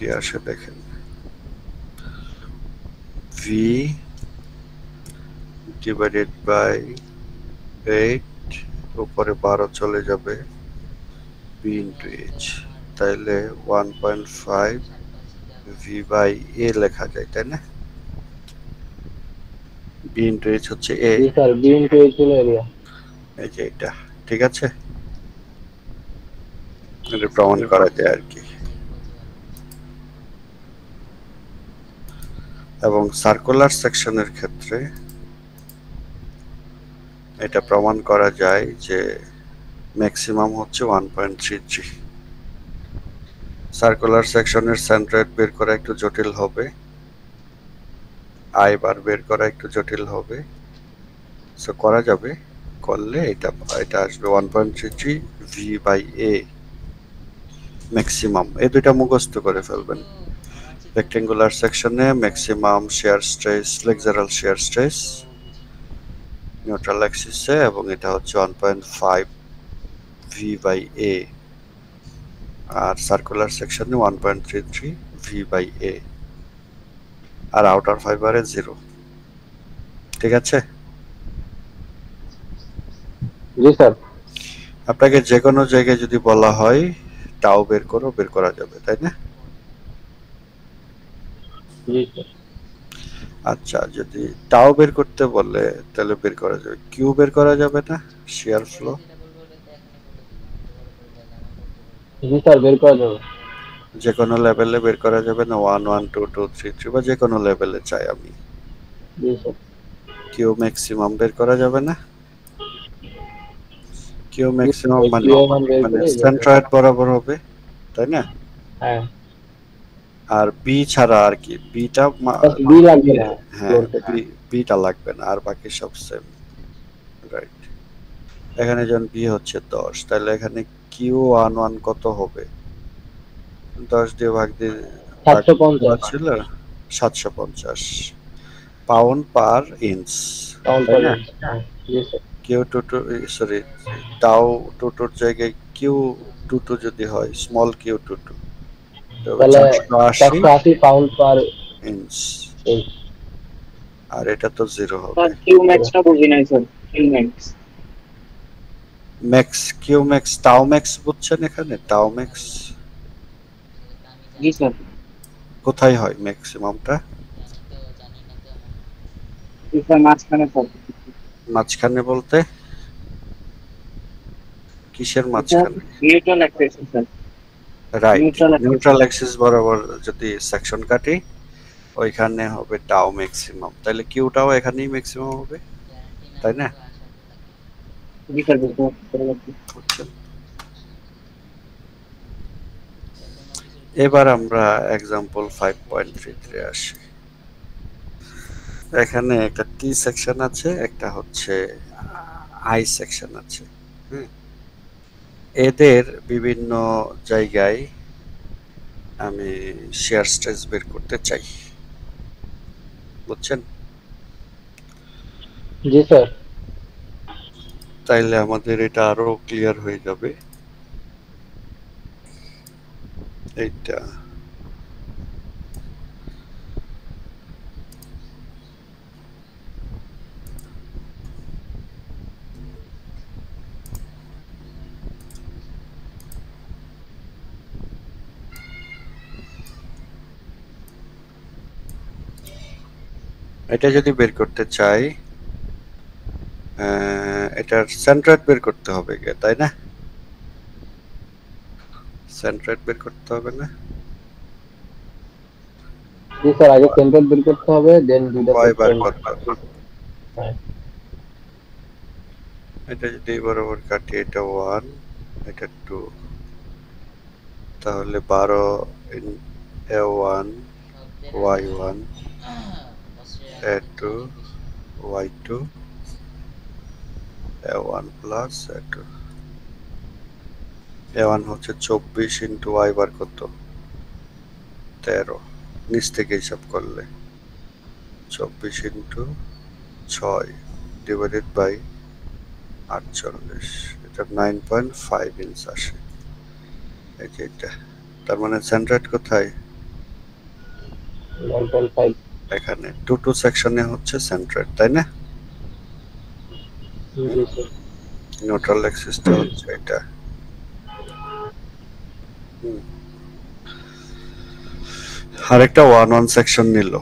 [SPEAKER 1] কি আসে দেখেন, ভি ডিভাইডেড বাই 8, উপরে 12 চলে যাবে, বি ইন্টু এইচ, তাইলে 1.5 ভি বাই এ লেখা যায়, তাই না? বি ইন্টু এইচ হচ্ছে এ,
[SPEAKER 3] জি স্যার, বি ইনটু এইচ হলো এরিয়া।
[SPEAKER 1] এই যে এটা, ঠিক আছে? এটা প্রমাণ করা যায় আর কি। এবং সার্কুলার সেকশনের ক্ষেত্রে এটা প্রমাণ করা যায় যে ম্যাক্সিমাম হচ্ছে 1.33। সার্কুলার সেকশনের সেন্ট্রয়েড বের করা একটু জটিল হবে, আই বার বের করা একটু জটিল হবে, সো করা যাবে, করলে এটা এটা আসবে 1.33 ভি বাই এ ম্যাক্সিমাম। এই দুইটা মুখস্থ করে ফেলবেন। রেক্টেঙ্গুলার সেকশনে maximum shear stress, flexural shear stress neutral অ্যাক্সিসে, এবং এটা হচ্ছে 1.5 ভি বাই এ, আর সার্কুলার সেকশনে 1.33 ভি বাই এ, আর আউটার ফাইবারে 0। ঠিক আছে?
[SPEAKER 3] জি স্যার।
[SPEAKER 1] আপনাকে যে কোনো জায়গায় যদি বলা হয় টাও বের করো, বের করা যাবে, তাই না?
[SPEAKER 3] জি স্যার।
[SPEAKER 1] আচ্ছা, যদি টাও বের করতে বলে তাহলে বের করা যাবে, কিউ বের করা যাবে না? শিয়ার ফ্লো
[SPEAKER 3] জি স্যার, বের করা যাবে।
[SPEAKER 1] যে কোনো লেভেলে বের করা যাবে না? 1 1 2 2 3 3 বা যে কোনো লেভেলে চাই আমি।
[SPEAKER 3] জি স্যার।
[SPEAKER 1] কিউ ম্যাক্সিমাম বের করা যাবে না? কিউ ম্যাক্সিমাম মানে
[SPEAKER 3] কিউ মান বের
[SPEAKER 1] মানে
[SPEAKER 3] করে
[SPEAKER 1] সেন্ট্রয়েড বরাবর হবে, তাই না?
[SPEAKER 3] হ্যাঁ,
[SPEAKER 1] আর বি ছাড়া আর কি, বিটা
[SPEAKER 3] বি লাগবে না।
[SPEAKER 1] হ্যাঁ, বিটা লাগবে না, আর বাকি সব সেম, রাইট? এখানে যখন বি হচ্ছে 10, তাহলে এখানে কিউ 11 কত হবে? 10 দিয়ে ভাগ দিয়ে
[SPEAKER 3] 750
[SPEAKER 1] ছিল 750 পাউন্ড পার ইঞ্চ,
[SPEAKER 3] পাউন্ড
[SPEAKER 1] তাই
[SPEAKER 3] পার
[SPEAKER 1] না?
[SPEAKER 3] ইঞ্চ। জি sir.
[SPEAKER 1] Q two two, sorry, tau two টুর জায়গায় কিউ টু টু যদি হয়, স্মল কিউ টু টু,
[SPEAKER 3] তাহলে
[SPEAKER 1] 480
[SPEAKER 3] 480 পাউন্ড পার
[SPEAKER 1] ইঞ্চ,
[SPEAKER 3] ইঞ্চ।
[SPEAKER 1] আর এটা তো 0 হবে।
[SPEAKER 6] স্যার কিউ ম্যাক্সটা বুঝি নাই sir, Q max.
[SPEAKER 1] Max, Q max, tau max বুঝছেন এখানে? টাও ম্যাক্স
[SPEAKER 6] জি স্যার।
[SPEAKER 1] কোথায় হয় ম্যাক্সিমামটা?
[SPEAKER 6] স্যার মাঝখানে স্যার।
[SPEAKER 1] মাঝখানে বলতে কিসের মাঝখানে?
[SPEAKER 6] Neutral Axis sir.
[SPEAKER 1] Right,
[SPEAKER 6] neutral Axis.
[SPEAKER 1] Neutral Axis বরাবর যদি সেকশন কাটি, ওইখানে হবে টাও ম্যাক্সিমাম, তাহলে কিউটাও এখানেই ম্যাক্সিমাম হবে, তাই না?
[SPEAKER 6] জি স্যার, বুঝতে পারছি।
[SPEAKER 1] বুঝছেন? এবার আমরা এক্সাম্পল 5.33 আসি। এখানে একটা টি সেকশন আছে, একটা হচ্ছে আই সেকশন আছে। এদের বিভিন্ন জায়গায় আমি শেয়ার স্ট্রেস বের করতে চাই, বুঝছেন?
[SPEAKER 3] জি স্যার।
[SPEAKER 1] তাইলে আমাদের এটা আরো ক্লিয়ার হয়ে যাবে। এইটা এটা যদি বের করতে চাই, এটার সেন্ট্রয়েড বের করতে হবে, তাই না? সেন্ট্রয়েড বের করতে হবে না?
[SPEAKER 3] জি স্যার, আগে সেন্টার বের করতে হবে, দেন দুইটা
[SPEAKER 1] ওয়াই বার
[SPEAKER 3] সেকশন।
[SPEAKER 1] করতে হবে।
[SPEAKER 3] হ্যাঁ।
[SPEAKER 1] এটা যদি বরাবর কাটি, এটা 1, এটা 2, তাহলে 12 in a1 y1 a2 y2 a1 plus a2, a1 হচ্ছে 24 ইন্টু y বার কত? 13, নিচ থেকে হিসাব করলে 24 ইন্টু 6 ডিভাইডেড বাই 48, এটা 9.5 ইঞ্চ আসে। এই যে এটা, তার মানে সেন্ট্রয়েড কোথায়?
[SPEAKER 3] 1.5
[SPEAKER 1] এখানে 2 সেকশনে হচ্ছে সেন্ট্রয়েড, তাই না?
[SPEAKER 3] জি স্যার।
[SPEAKER 1] নিউট্রাল অ্যাক্সিসটা হচ্ছে এটা। আরেকটা 1-1 সেকশন নিল।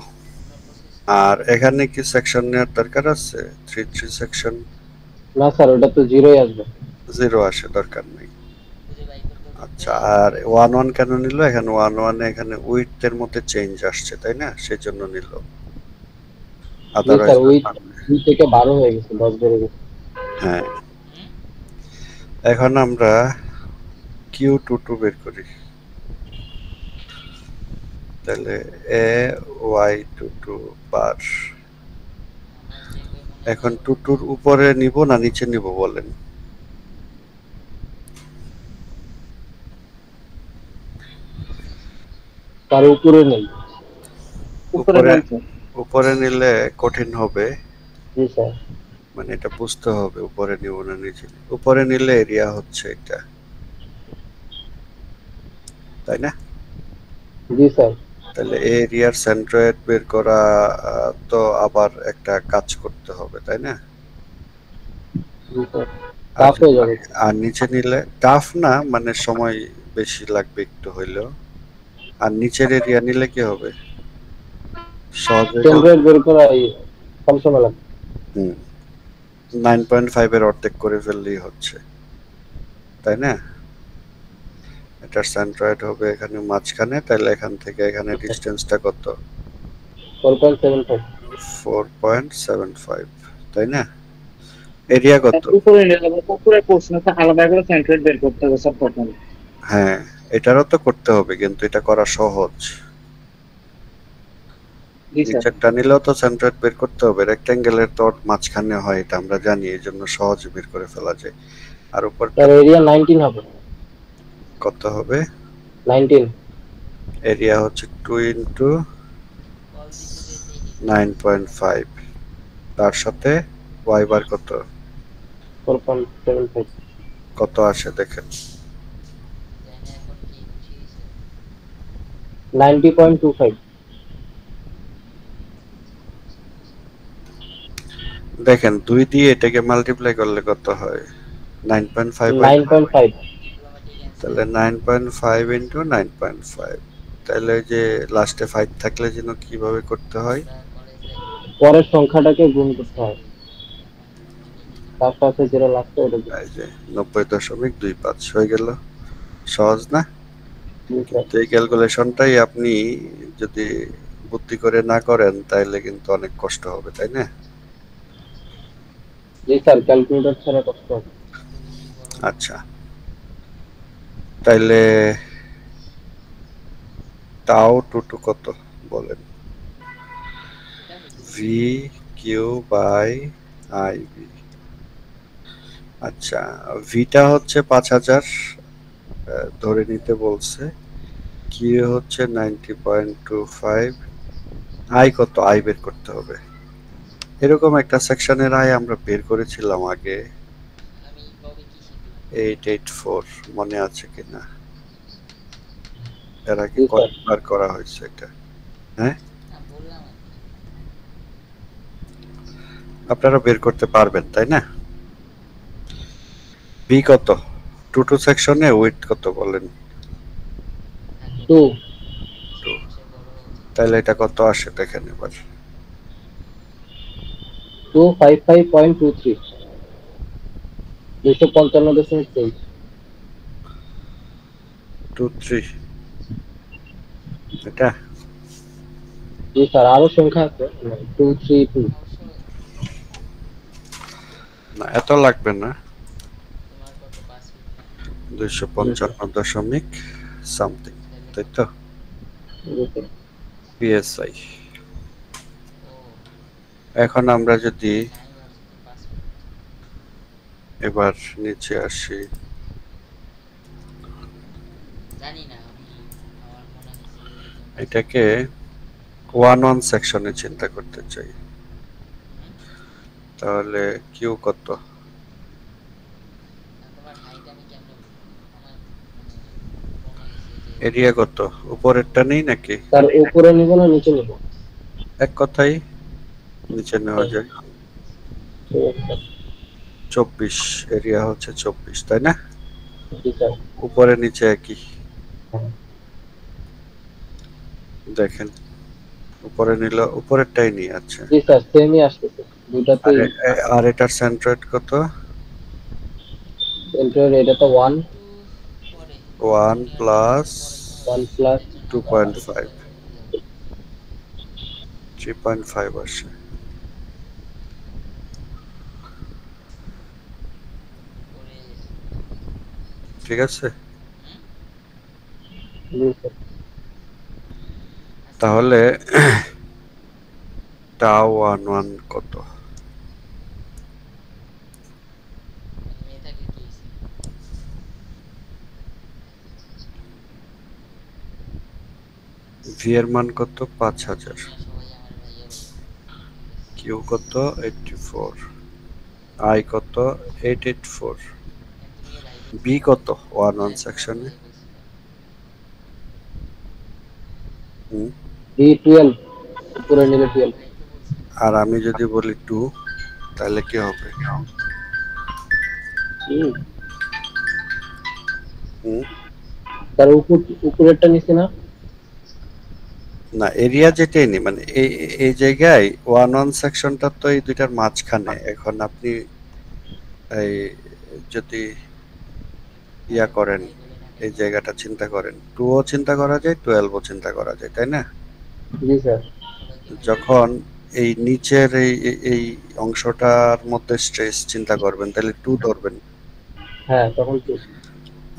[SPEAKER 1] আর এখানে কি সেকশন নেওয়ার দরকার আছে? 3-3 সেকশন
[SPEAKER 3] না স্যার, ওটা তো জিরোই আসবে।
[SPEAKER 1] 0 আসে, দরকার নেই।
[SPEAKER 4] খুঁজে বাই করতে করতে
[SPEAKER 1] আচ্ছা, আর 1-1 কেন নিল? এখানে 1-1 এ এখানে উইডথের মধ্যে চেঞ্জ আসছে, তাই না? সেজন্য নিল।
[SPEAKER 3] জি
[SPEAKER 1] আদারওয়াইজ
[SPEAKER 3] স্যার, ওই 2 থেকে 12 হয়ে গেছে, 10 বেড়ে গেছে।
[SPEAKER 1] হ্যাঁ।
[SPEAKER 4] হুম?
[SPEAKER 1] এখন আমরা Q22 বের করি। তাহলে AY22 বার।
[SPEAKER 4] আমার যে বই মনে
[SPEAKER 1] এখন
[SPEAKER 4] আছে,
[SPEAKER 1] 22 উপরে নিব না নিচে নিব বলেন?
[SPEAKER 3] তার উপরে নেই।
[SPEAKER 6] উপরে
[SPEAKER 1] উপরে
[SPEAKER 6] বলছে
[SPEAKER 1] উপরে নিলে কঠিন হবে,
[SPEAKER 3] জি স্যার।
[SPEAKER 1] মানে এটা বুঝতে হবে উপরে নিব না নিচে নিব। উপরে নিলে এরিয়া হচ্ছে এটা, তাই না?
[SPEAKER 3] জি স্যার।
[SPEAKER 1] তাহলে এরিয়ার সেন্ট্রয়েড বের করা তো আবার একটা কাজ করতে হবে, তাই না?
[SPEAKER 3] জি স্যার,
[SPEAKER 1] আর
[SPEAKER 3] টাফ হয়ে যাবে।
[SPEAKER 1] আর নিচে নিলে টাফ না, মানে সময় বেশি লাগবে একটু হইলেও। আর নিচের এরিয়া নিলে কি হবে? সহজ হয়ে গেল।
[SPEAKER 3] সেন্ট্রয়েড বের করা কম সময় লাগবে।
[SPEAKER 1] 9.5 এর অর্ধেক করে ফেললেই হচ্ছে, তাই না? এটার সেন্ট্রয়েড হবে এখানে মাঝখানে, তাহলে এখান থেকে এখানে ডিস্টেন্সটা কত?
[SPEAKER 3] 4.75।
[SPEAKER 1] 4.75, তাই না? এরিয়া কত?
[SPEAKER 6] উপরে নিয়ে যাবো, উপরে প্রশ্নটা আলাদা করে সেন্ট্রেট বের করতে হবে স্যার প্রথমে।
[SPEAKER 1] হ্যাঁ, এটারও তো করতে হবে, কিন্তু এটা করা সহজ।
[SPEAKER 6] জি স্যার।
[SPEAKER 1] নিচেরটা নিলেও তো সেন্ট্রয়েড বের করতে হবে। রেক্ট্যাঙ্গেলের তো মাঝখানে হয়, এটা আমরা জানি, এই জন্য সহজে বের করে ফেলা যায়। আর উপরটা
[SPEAKER 3] তার এরিয়া 19 হবে।
[SPEAKER 1] কত হবে?
[SPEAKER 3] 19।
[SPEAKER 1] এরিয়া হচ্ছে 2 ইন্টু
[SPEAKER 4] কল দিতে যেতেই নিছে
[SPEAKER 1] 9.5, তার সাথে ওয়াই বার কত?
[SPEAKER 3] 4.75।
[SPEAKER 1] কত আসে দেখেন।
[SPEAKER 4] জানি এখন কি খুশি হয়েছে
[SPEAKER 3] 90.25।
[SPEAKER 1] দেখেন 2 দিয়ে এটাকে মাল্টিপ্লাই করলে কত হয়? 9.5 হয় না?
[SPEAKER 3] 9.5।
[SPEAKER 4] ডিপ্লোম্যাটিক
[SPEAKER 1] তাহলে
[SPEAKER 4] অ্যান্সার
[SPEAKER 1] 9.5 ইন্টু 9.5, তাহলে ওই যে লাস্টে 5 থাকলে যেন কিভাবে করতে হয়?
[SPEAKER 4] আমরা কলেজে
[SPEAKER 3] পরের সংখ্যাটাকে গুণ করতে হয়, তার সাথে যেটা লাগছে ওটা গুণ।
[SPEAKER 1] এই যে 90.25 হয়ে গেল। সহজ না?
[SPEAKER 3] জি স্যার।
[SPEAKER 1] কিন্তু এই ক্যালকুলেশনটাই আপনি যদি বুদ্ধি করে না করেন তাহলে কিন্তু অনেক কষ্ট হবে, তাই না?
[SPEAKER 3] জি স্যার, ক্যালকুলেটর ছাড়া কষ্ট হবে।
[SPEAKER 4] একটু বেশি বড়
[SPEAKER 1] আচ্ছা, তাইলে টাও টু কত বলেন?
[SPEAKER 4] এটা হইছে
[SPEAKER 1] V Q by I V. আচ্ছা, ভিটা হচ্ছে 5000 ধরে নিতে বলছে। কিউ হচ্ছে 90.25। আই কত? আই বের করতে হবে। এরকম একটা সেকশনের আই আমরা বের করেছিলাম আগে,
[SPEAKER 4] আমি কবে কি শিখলাম
[SPEAKER 1] 884, মনে আছে কিনা? এর আগে
[SPEAKER 3] জি স্যার।
[SPEAKER 1] কয়েকবার করা হয়েছে এটা, হ্যাঁ?
[SPEAKER 4] না বললাম আর কি।
[SPEAKER 1] আপনারা বের করতে পারবেন, তাই না? বি কত? টু সেকশনে উইথ কত বলেন?
[SPEAKER 3] 2।
[SPEAKER 4] সবচেয়ে বড় হচ্ছে
[SPEAKER 1] তাহলে এটা কত আসে দেখেন এবার।
[SPEAKER 3] 255.23। 255.23।
[SPEAKER 1] 2-3, এটা
[SPEAKER 3] জি স্যার, আরো সংখ্যা আছে। 232।
[SPEAKER 4] 900।
[SPEAKER 1] না, এত লাগবে না।
[SPEAKER 4] তোমার কত 5 ফিট না
[SPEAKER 1] 255 সামথিং,
[SPEAKER 4] তাহলে
[SPEAKER 1] তাই
[SPEAKER 4] কত?
[SPEAKER 1] তো?
[SPEAKER 3] জি স্যার।
[SPEAKER 1] পিএসআই।
[SPEAKER 4] ও
[SPEAKER 1] এখন আমরা যদি
[SPEAKER 4] আমি ভাবছি তো 5 ফিট।
[SPEAKER 1] এবার নিচে আসি,
[SPEAKER 4] জানি না, আমি আমার মনে হয়েছে যে তোমরা
[SPEAKER 1] এটাকে 1-1 সেকশনে চিন্তা করতে চাই।
[SPEAKER 4] হুম?
[SPEAKER 1] তাহলে কিউ কত?
[SPEAKER 4] না, তোমার হাইট আমি কেমনে বুঝবো? আমার মানে মনে হয়েছে যে
[SPEAKER 1] এরিয়া কত? উপরেরটা নেই নাকি?
[SPEAKER 3] স্যার উপরে নিব না নিচে নিব?
[SPEAKER 1] এক কথাই নিচে নেওয়া যায়।
[SPEAKER 3] ঠিক আছে স্যার।
[SPEAKER 1] 24 এরিয়া হচ্ছে 24, তাই না?
[SPEAKER 3] জি স্যার।
[SPEAKER 1] উপরে নিচে একই।
[SPEAKER 3] হ্যাঁ।
[SPEAKER 1] দেখেন উপরে নিল, উপরেরটাই নিয়ে আছে।
[SPEAKER 3] জি স্যার, সেমই আসতেছে দুটাতেই।
[SPEAKER 1] আর এটার সেন্ট্রয়েড কত?
[SPEAKER 3] সেন্ট্রাল এটা তো 1
[SPEAKER 4] একটু পরে
[SPEAKER 1] 1 প্লাস
[SPEAKER 3] 1 প্লাস
[SPEAKER 1] 2.5, 3.5 আসে।
[SPEAKER 4] পরে
[SPEAKER 1] ঠিক আছে,
[SPEAKER 3] জি স্যার।
[SPEAKER 1] তাহলে টাও 1 কত?
[SPEAKER 4] মেয়ে থাকে কি হইছে?
[SPEAKER 1] ভি এর মান কত? 5000।
[SPEAKER 4] তোমরা সবাই আমার ভাইয়া বলো।
[SPEAKER 1] কিউ কত? 84। আই কত? 884।
[SPEAKER 4] তুমি ভাই
[SPEAKER 1] বি কত 1 সেকশনে?
[SPEAKER 3] ডি 12 উপরে নিলে 12।
[SPEAKER 4] ভাই তো বলছি
[SPEAKER 1] আর আমি যদি বলি 2 তাহলে কি হবে? হুম?
[SPEAKER 3] তার উপরেরটা নিছি না?
[SPEAKER 1] না, এরিয়া যেটাই নি, মানে এই জায়গায় 1 সেকশনটা তো এই দুইটার মাঝখানে। এখন আপনি এই যদি ইয়া করেন,
[SPEAKER 4] ভাই বলে না
[SPEAKER 1] এই
[SPEAKER 4] কেন?
[SPEAKER 1] জায়গাটা চিন্তা করেন, 2 ও চিন্তা করা যায়, 12 ও চিন্তা করা যায়, তাই না?
[SPEAKER 3] জি স্যার।
[SPEAKER 4] সবাইকে ভাই
[SPEAKER 1] যখন এই নিচের এই অংশটার মধ্যে স্ট্রেস চিন্তা করবেন তাহলে 2 ধরবেন।
[SPEAKER 3] হ্যাঁ, তখন তো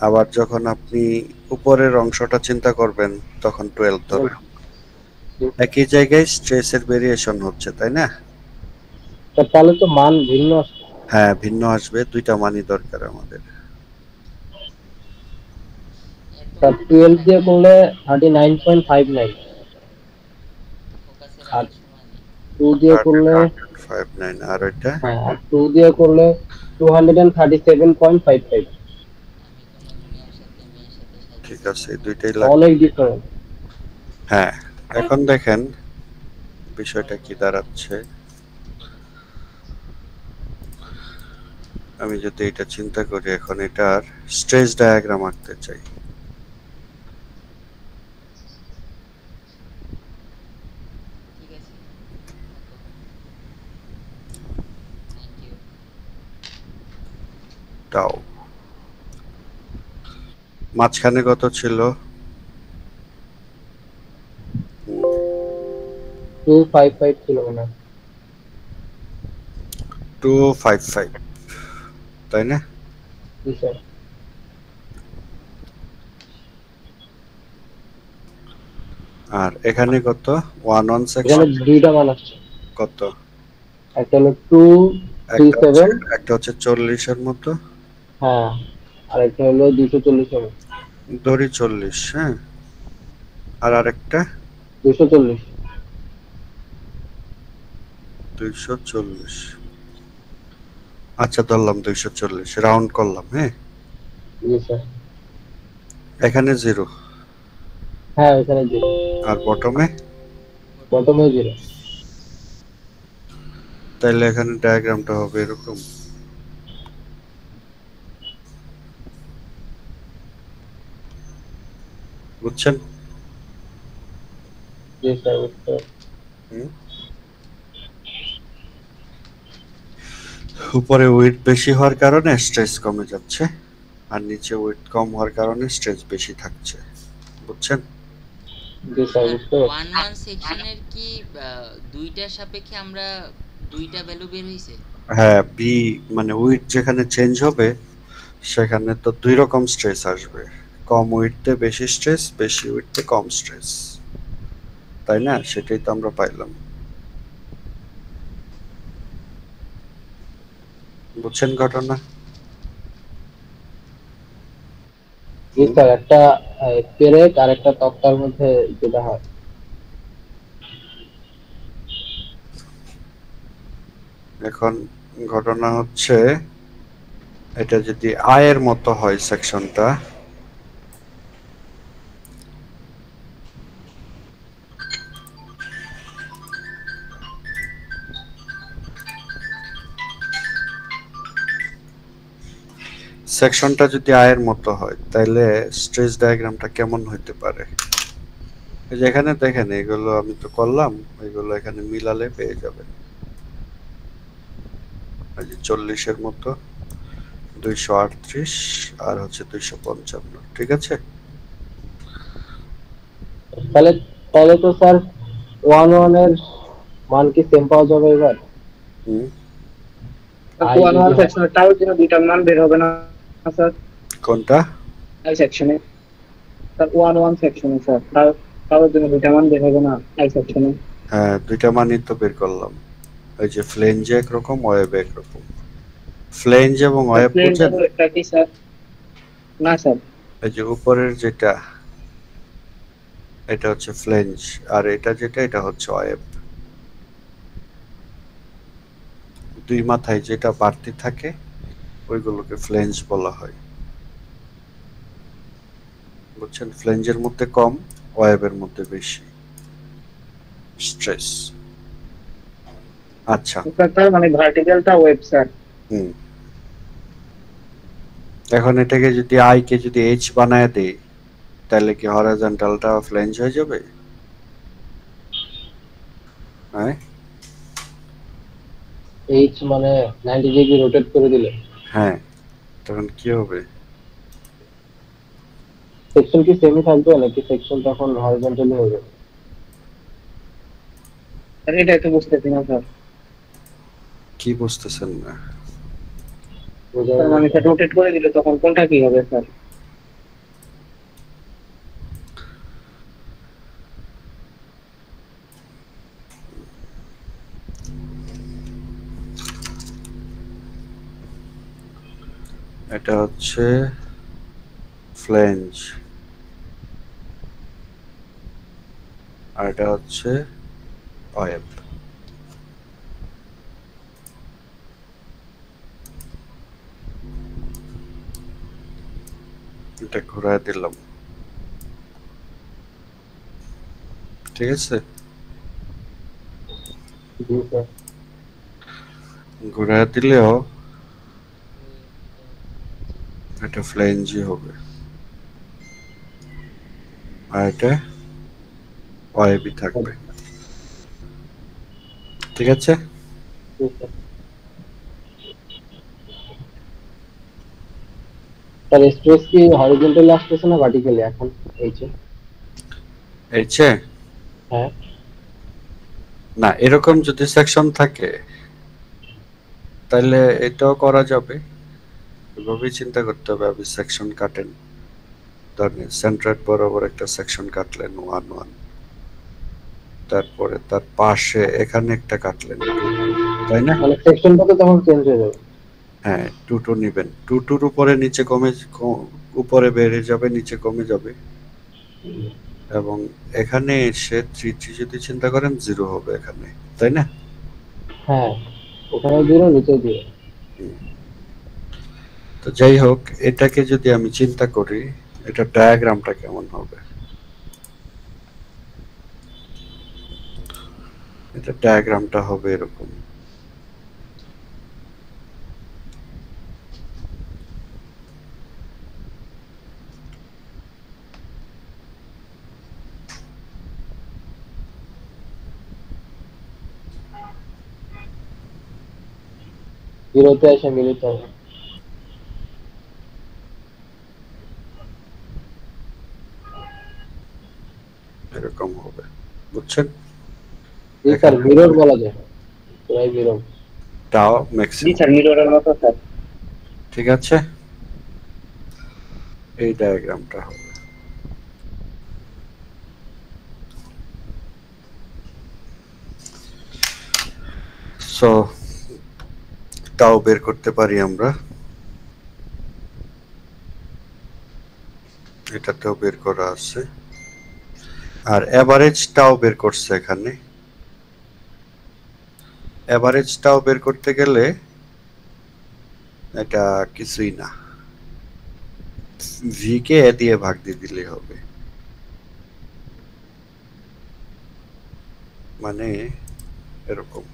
[SPEAKER 1] আবার যখন আপনি উপরের অংশটা চিন্তা করবেন তখন 12 ধরবেন। একই জায়গায় স্ট্রেসের ভেরিয়েশন হচ্ছে, তাই না?
[SPEAKER 3] তাহলে তো মান ভিন্ন আসছে।
[SPEAKER 1] হ্যাঁ, ভিন্ন আসবে, দুইটা মানই দরকার আমাদের।
[SPEAKER 4] এত
[SPEAKER 3] তার 12 দিয়ে করলে 39.59,
[SPEAKER 4] ফোকাসের
[SPEAKER 3] আর
[SPEAKER 4] আমার সময় নেই।
[SPEAKER 3] 2 দিয়ে করলে
[SPEAKER 1] 59, আর ওইটা
[SPEAKER 3] হ্যাঁ, আর 2 দিয়ে করলে 237.55।
[SPEAKER 4] আমি কোনো মেয়ের সাথে সাইকেল
[SPEAKER 1] ঠিক আছে, এই
[SPEAKER 4] চালাবো না।
[SPEAKER 1] দুইটাই লাগবে।
[SPEAKER 3] অনেক ডিফারেন্ট।
[SPEAKER 1] হ্যাঁ, এখন দেখেন বিষয়টা কি দাঁড়াচ্ছে। আমি যদি এটা চিন্তা করি, এখন এটার স্ট্রেস ডায়াগ্রাম আঁকতে চাই।
[SPEAKER 4] ঠিক আছে, থ্যাংক ইউ।
[SPEAKER 1] টাও মাঝখানে কত ছিল?
[SPEAKER 3] 255 ছিল না?
[SPEAKER 1] 255, তাই না?
[SPEAKER 3] জি স্যার।
[SPEAKER 1] আর এখানে কত? 1
[SPEAKER 3] এখানে
[SPEAKER 1] সেকশন
[SPEAKER 3] দুইটা মান আসছে।
[SPEAKER 1] কত?
[SPEAKER 3] একটা হলো
[SPEAKER 1] একটা হচ্ছে
[SPEAKER 3] 237,
[SPEAKER 1] 40 এর মতো,
[SPEAKER 3] হ্যাঁ, আর একটা হলো 240 এর।
[SPEAKER 1] ধরি 40, হ্যাঁ। আর আরেকটা
[SPEAKER 3] 240।
[SPEAKER 1] 240। আচ্ছা, ধরলাম 240, রাউন্ড করলাম, হ্যাঁ।
[SPEAKER 3] জি স্যার।
[SPEAKER 1] এখানে 0,
[SPEAKER 3] হ্যাঁ, এখানে 0,
[SPEAKER 1] আর বটমে,
[SPEAKER 3] বটমে 0।
[SPEAKER 1] তাইলে এখানে ডায়াগ্রামটা হবে এরকম। বুঝছেন?
[SPEAKER 3] জি স্যার, বুঝতে পারছি।
[SPEAKER 1] হুম? উপরে ওয়েট বেশি হওয়ার কারণে স্ট্রেস কমে যাচ্ছে, আর নিচে ওয়েট কম হওয়ার কারণে স্ট্রেস বেশি থাকছে। বুঝছেন?
[SPEAKER 3] জি স্যার, বুঝতে পারছি।
[SPEAKER 4] 1 সেকশনের কি দুইটার সাপেক্ষে আমরা দুইটা ভ্যালু বের হইছে?
[SPEAKER 1] হ্যাঁ, বি মানে ওয়েট যেখানে চেঞ্জ হবে সেখানে তো দুই রকম স্ট্রেস আসবে। কম ওয়েটে বেশি স্ট্রেস, বেশি ওয়েটে কম স্ট্রেস, তাই না? সেটাই তো আমরা পাইলাম। বুঝছেন ঘটনা?
[SPEAKER 3] জি স্যার, একটা পেরেক আর একটা তক্তার মধ্যে যেটা হয়।
[SPEAKER 1] এখন ঘটনা হচ্ছে, এটা যদি আয়ের মতো হয় সেকশনটা, সেকশনটা যদি আয়ের মতো হয় তাহলে স্ট্রেস ডায়াগ্রামটা কেমন হইতে পারে? এই যে এখানে দেখেন এগুলো আমি তো করলাম, এগুলো এখানে মিলালে পেয়ে যাবেন। এই যে 40-এর মতো, 238 আর হচ্ছে 255, ঠিক আছে?
[SPEAKER 3] তাহলে তাহলে তো স্যার 1 এর মান কি সেম পাওয়া যাবে এবার?
[SPEAKER 1] হুম,
[SPEAKER 6] ওয়ান ওয়ান সেকশনে তাও জন্য দুইটা মান বের হবে না স্যার?
[SPEAKER 1] কোনটা?
[SPEAKER 6] আই সেকশনে স্যার, ওয়ান ওয়ান সেকশনে স্যার তাও তাও জন্য দুইটা মান বের হবে না আই সেকশনে?
[SPEAKER 1] হ্যাঁ, দুইটা মানই তো বের করলাম। এই যে ফ্লেঞ্জ একরকম, ওয়েব একরকম। ফ্লেঞ্জ এবং ওয়েব
[SPEAKER 6] প্লেন
[SPEAKER 1] বুঝেন?
[SPEAKER 6] একটা কি স্যার? না স্যার।
[SPEAKER 1] এই যে উপরের যেটা, এটা হচ্ছে ফ্লেঞ্জ, আর এটা যেটা, এটা হচ্ছে ওয়েব। দুই মাথায় যেটা বাড়তি থাকে ওইগুলোকে ফ্লেঞ্জ বলা হয়, বুঝছেন? ফ্লেঞ্জের মধ্যে কম, ওয়েবের মধ্যে বেশি স্ট্রেস। আচ্ছা,
[SPEAKER 6] তার মানে ভার্টিক্যালটা ওয়েব স্যার।
[SPEAKER 1] হুম, এখন এটাকে যদি আই কে যদি এইচ বানায় দেই তাহলে কি হরাইজন্টালটা ফ্লেঞ্জ হয়ে যাবে? হ্যাঁ,
[SPEAKER 3] এইচ মানে 90 ডিগ্রি রোটেট করে দিলে
[SPEAKER 1] হ্যাঁ, তখন কি হবে?
[SPEAKER 3] সেকশন কি সেমই থাকবে নাকি সেকশন তখন হরিজন্টালি হয়ে যাবে?
[SPEAKER 6] স্যার এটাই তো বুঝতেছি না স্যার।
[SPEAKER 1] কি বুঝতেছেন না?
[SPEAKER 3] বোঝা
[SPEAKER 6] তার
[SPEAKER 3] গেল
[SPEAKER 6] মানে
[SPEAKER 3] স্যার?
[SPEAKER 6] রোটেট করে দিলে তখন কোনটা কি হবে স্যার?
[SPEAKER 1] এটা হচ্ছে ফ্লেঞ্জ আর এটা হচ্ছে ওয়েব। এটা ঘুরায় দিলাম, ঠিক আছে?
[SPEAKER 3] জি স্যার।
[SPEAKER 1] ঘুরায় দিলেও এটা ফ্লেঞ্জই হবে, আর এটা ওয়েবই থাকবে, ঠিক আছে?
[SPEAKER 3] জি স্যার। স্যার স্ট্রেস কি হরিজন্টালি আসতেছে না ভার্টিক্যালি এখন এইচে?
[SPEAKER 1] এইচে
[SPEAKER 3] হ্যাঁ।
[SPEAKER 1] না, এরকম যদি সেকশন থাকে তাহলে এটাও করা যাবে। এভাবেই চিন্তা করতে হবে। আপনি সেকশন কাটেন, ধরেন সেন্ট্রয়েড বরাবর একটা সেকশন কাটলেন 1 1, তারপরে তার পাশে এখানে একটা কাটলেন 2 2, তাই না?
[SPEAKER 3] মানে সেকশনটা তো তখন চেঞ্জ হয়ে যাবে।
[SPEAKER 1] হ্যাঁ, 2 2 নিবেন, 2 2 উপরে নিচে উপরে বেড়ে যাবে, নিচে কমে যাবে, এবং এখানে এসে 3 3 যদি চিন্তা করেন 0 হবে এখানে, তাই না?
[SPEAKER 3] হ্যাঁ, ওখানে জিরো নিচে জিরো।
[SPEAKER 1] তো যাই হোক, এটাকে যদি আমি চিন্তা করি, এটা ডায়াগ্রামটা কেমন হবে? এটা ডায়াগ্রামটা হবে এরকম।
[SPEAKER 3] জিরোতে এসে মিলিত হবে।
[SPEAKER 1] এরকম হবে, বুঝছেন?
[SPEAKER 3] জি স্যার,
[SPEAKER 1] এখানে
[SPEAKER 3] মিরর বলা যায়, পুরাই মিরর।
[SPEAKER 1] টাও
[SPEAKER 6] জি
[SPEAKER 1] ম্যাক্সিমাম,
[SPEAKER 6] স্যার, মিররের মতো স্যার।
[SPEAKER 1] ঠিক আছে? এই ডায়াগ্রামটা হবে। সো টাও বের করতে পারি আমরা, এটাতেও বের করা আছে, আর এভারেজটাও বের করছে এখানে। এভারেজটাও বের করতে গেলে এটা কিছুই না, ভি কে এ দিয়ে ভাগ দিয়ে দিলেই হবে, মানে এরকম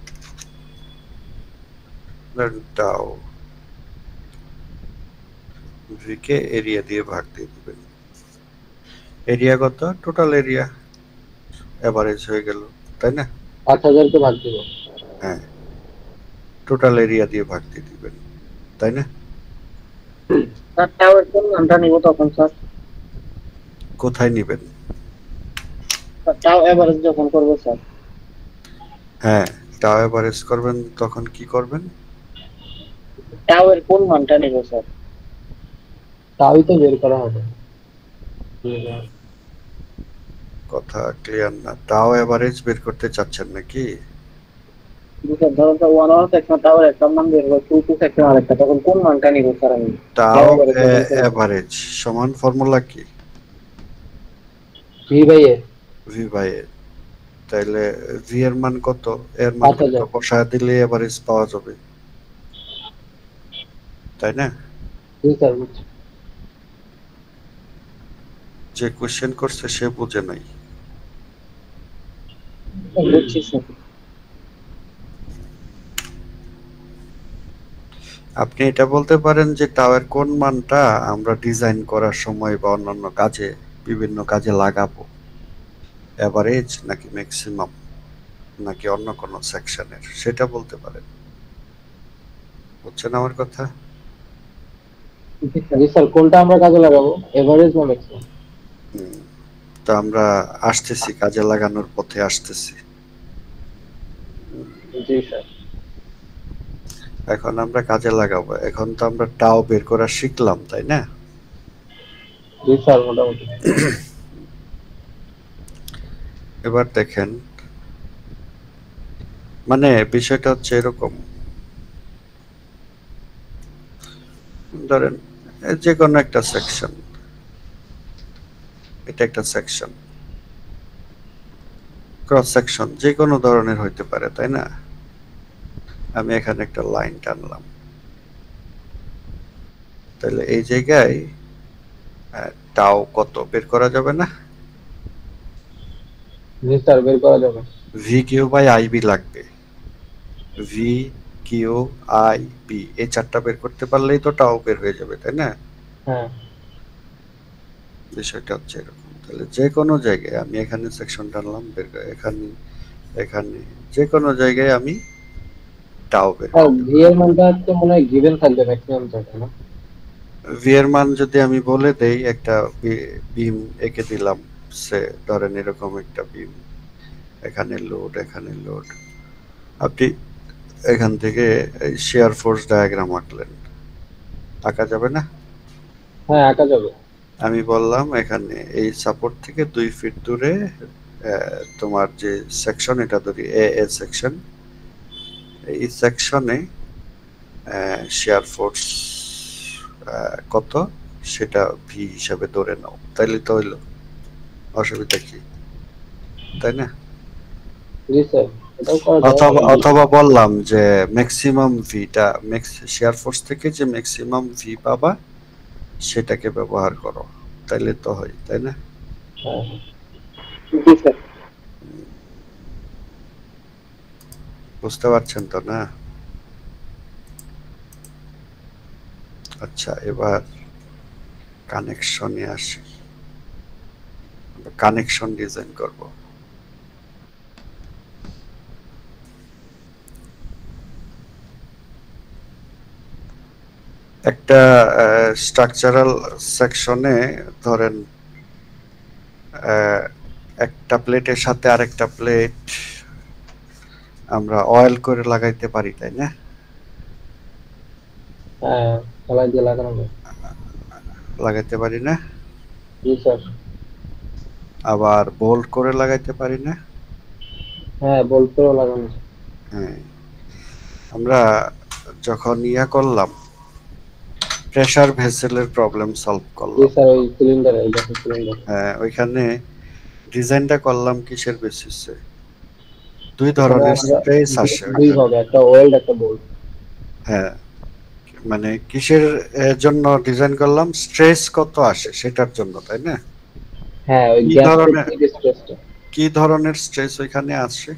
[SPEAKER 1] টাও ভি কে এরিয়া দিয়ে ভাগ দিয়ে দিবেন। এরিয়া কত? টোটাল এরিয়া এভারেজ হয়ে গেল, তাই না?
[SPEAKER 3] 5000 কে ভাগ দিব।
[SPEAKER 1] হ্যাঁ, টোটাল এরিয়া দিয়ে ভাগ দিয়ে দিবেন, তাই না?
[SPEAKER 6] স্যার টাওয়ার কোন মানটা নিব তখন স্যার?
[SPEAKER 1] কোথায় নিবেন?
[SPEAKER 6] টাও এভারেজ যখন করব স্যার,
[SPEAKER 1] হ্যাঁ, টাও এভারেজ করবেন তখন কি করবেন?
[SPEAKER 6] টাওয়ার কোন মানটা নিব স্যার?
[SPEAKER 3] তাই তো বের করা হবে।
[SPEAKER 1] কথা ক্লিয়ার না। টাও এভারেজ বের করতে চাচ্ছেন নাকি?
[SPEAKER 6] স্যার ধরুন তো 1 সেকশন টাওয়ার একটা মান বের করব, 2 সেকশন আরেকটা, তখন কোন মানটা নিব স্যার আমি?
[SPEAKER 1] টাও এভারেজ সমান ফর্মুলা কি?
[SPEAKER 3] V by A.
[SPEAKER 1] V by A. তাইলে ভি এর মান কত? এর মান কত
[SPEAKER 3] 5000।
[SPEAKER 1] বসায় দিলে এভারেজ পাওয়া যাবে, তাই না?
[SPEAKER 3] জি স্যার বুঝছি।
[SPEAKER 1] যে কোশ্চেন করছে সে বুঝে নাই।
[SPEAKER 6] বুঝছি স্যার।
[SPEAKER 1] আপনি এটা বলতে পারেন যে টাওয়ার কোন মানটা আমরা ডিজাইন করার সময় বা অন্যান্য কাজে, বিভিন্ন কাজে লাগাবো, এভারেজ নাকি ম্যাক্সিমাম নাকি অন্য কোনো সেকশনের, সেটা বলতে পারেন। বুঝছেন আমার কথা?
[SPEAKER 3] জি স্যার, কোনটা আমরা কাজে লাগাবো, এভারেজ না ম্যাক্সিমাম?
[SPEAKER 1] তো আমরা আসতেছি, কাজে লাগানোর পথে আসতেছি।
[SPEAKER 3] জি স্যার।
[SPEAKER 1] এখন আমরা কাজে লাগাবো। এখন তো আমরা টাও বের করা শিখলাম, তাই না?
[SPEAKER 3] জি স্যার মোটামুটি।
[SPEAKER 1] এবার দেখেন, মানে বিষয়টা হচ্ছে এরকম, ধরেন যে কোনো একটা সেকশন, এটা একটা সেকশন, ক্রস সেকশন যে কোনো ধরনের হইতে পারে, তাই না? আমি এখানে একটা লাইন টানলাম, তাহলে এই জায়গায় টাও কত বের করা যাবে না?
[SPEAKER 3] জি স্যার বের করা যাবে।
[SPEAKER 1] V Q by I B লাগবে। ভি কিউ আই বি এই চারটা বের করতে পারলেই তো টাও বের হয়ে যাবে, তাই না?
[SPEAKER 3] হ্যাঁ
[SPEAKER 1] বিষয়টা হচ্ছে এরকম। তাহলে যে কোনো জায়গায় আমি এখানে সেকশন টানলাম, বের করে এখানে এখানে যে কোনো জায়গায় আমি টাও বের
[SPEAKER 3] স্যার,
[SPEAKER 1] করতে
[SPEAKER 3] ভি এর মানটা তো মনে হয় গিভেন থাকবে ম্যাক্সিমাম থাকে না?
[SPEAKER 1] ভি এর মান যদি আমি বলে দেই, একটা বিম এঁকে দিলাম, সে ধরেন এরকম একটা বিম, এখানে লোড, এখানে লোড, আপনি এখান থেকে শেয়ার ফোর্স ডায়াগ্রাম আঁকলেন, আঁকা যাবে না?
[SPEAKER 3] হ্যাঁ আঁকা যাবে।
[SPEAKER 1] আমি বললাম এখানে এই সাপোর্ট থেকে 2 ফিট দূরে তোমার যে সেকশন, এটা ধরি এ সেকশন, এই সেকশনে শেয়ার ফোর্স কত সেটা ভি হিসাবে ধরে নাও, তাইলে তো হইলো, অসুবিধা কি, তাই না?
[SPEAKER 3] জি স্যার, এটাও করা
[SPEAKER 1] অথবা
[SPEAKER 3] যায়।
[SPEAKER 1] অথবা বললাম যে ম্যাক্সিমাম ভিটা, শেয়ার ফোর্স থেকে যে ম্যাক্সিমাম ভি পাবা সেটাকে ব্যবহার করো, তাইলে তো হয়, তাই না?
[SPEAKER 3] হ্যাঁ
[SPEAKER 6] জি স্যার।
[SPEAKER 1] বুঝতে পারছেন তো না? আচ্ছা, এবার কানেকশনে আসি। কানেকশন ডিজাইন করব। একটা স্ট্রাকচারাল সেকশনে ধরেন একটা প্লেটের সাথে আরেকটা প্লেট আমরা অয়েল করে লাগাইতে পারি, তাই না?
[SPEAKER 3] হ্যাঁ সেলাই দিয়ে লাগানো যায়।
[SPEAKER 1] লাগাইতে পারি না?
[SPEAKER 3] জি স্যার।
[SPEAKER 1] আবার বোল্ট করে লাগাইতে পারি না?
[SPEAKER 3] হ্যাঁ বলতেও লাগানো যায়।
[SPEAKER 1] হ্যাঁ, আমরা যখন ইয়া করলাম, প্রেসার ভেসেলের প্রবলেম সলভ
[SPEAKER 3] জি
[SPEAKER 1] করলাম,
[SPEAKER 3] স্যার, ওই সিলিন্ডার, এই গ্যাসের সিলিন্ডার।
[SPEAKER 1] হ্যাঁ, ওইখানে ডিজাইনটা করলাম কিসের বেসিসে? দুই ধরনের স্ট্রেস আসে
[SPEAKER 3] দুই
[SPEAKER 1] ওইখানে।
[SPEAKER 3] হবে, একটা ওয়েল্ড একটা বোল্ট।
[SPEAKER 1] হ্যাঁ, মানে কিসের জন্য ডিজাইন করলাম? স্ট্রেস কত আসে সেটার জন্য, তাই না?
[SPEAKER 3] হ্যাঁ ওই
[SPEAKER 1] কি
[SPEAKER 3] গ্যাস
[SPEAKER 1] ধরনের
[SPEAKER 3] থেকে স্ট্রেসটা।
[SPEAKER 1] কি ধরনের স্ট্রেস ওইখানে আসে?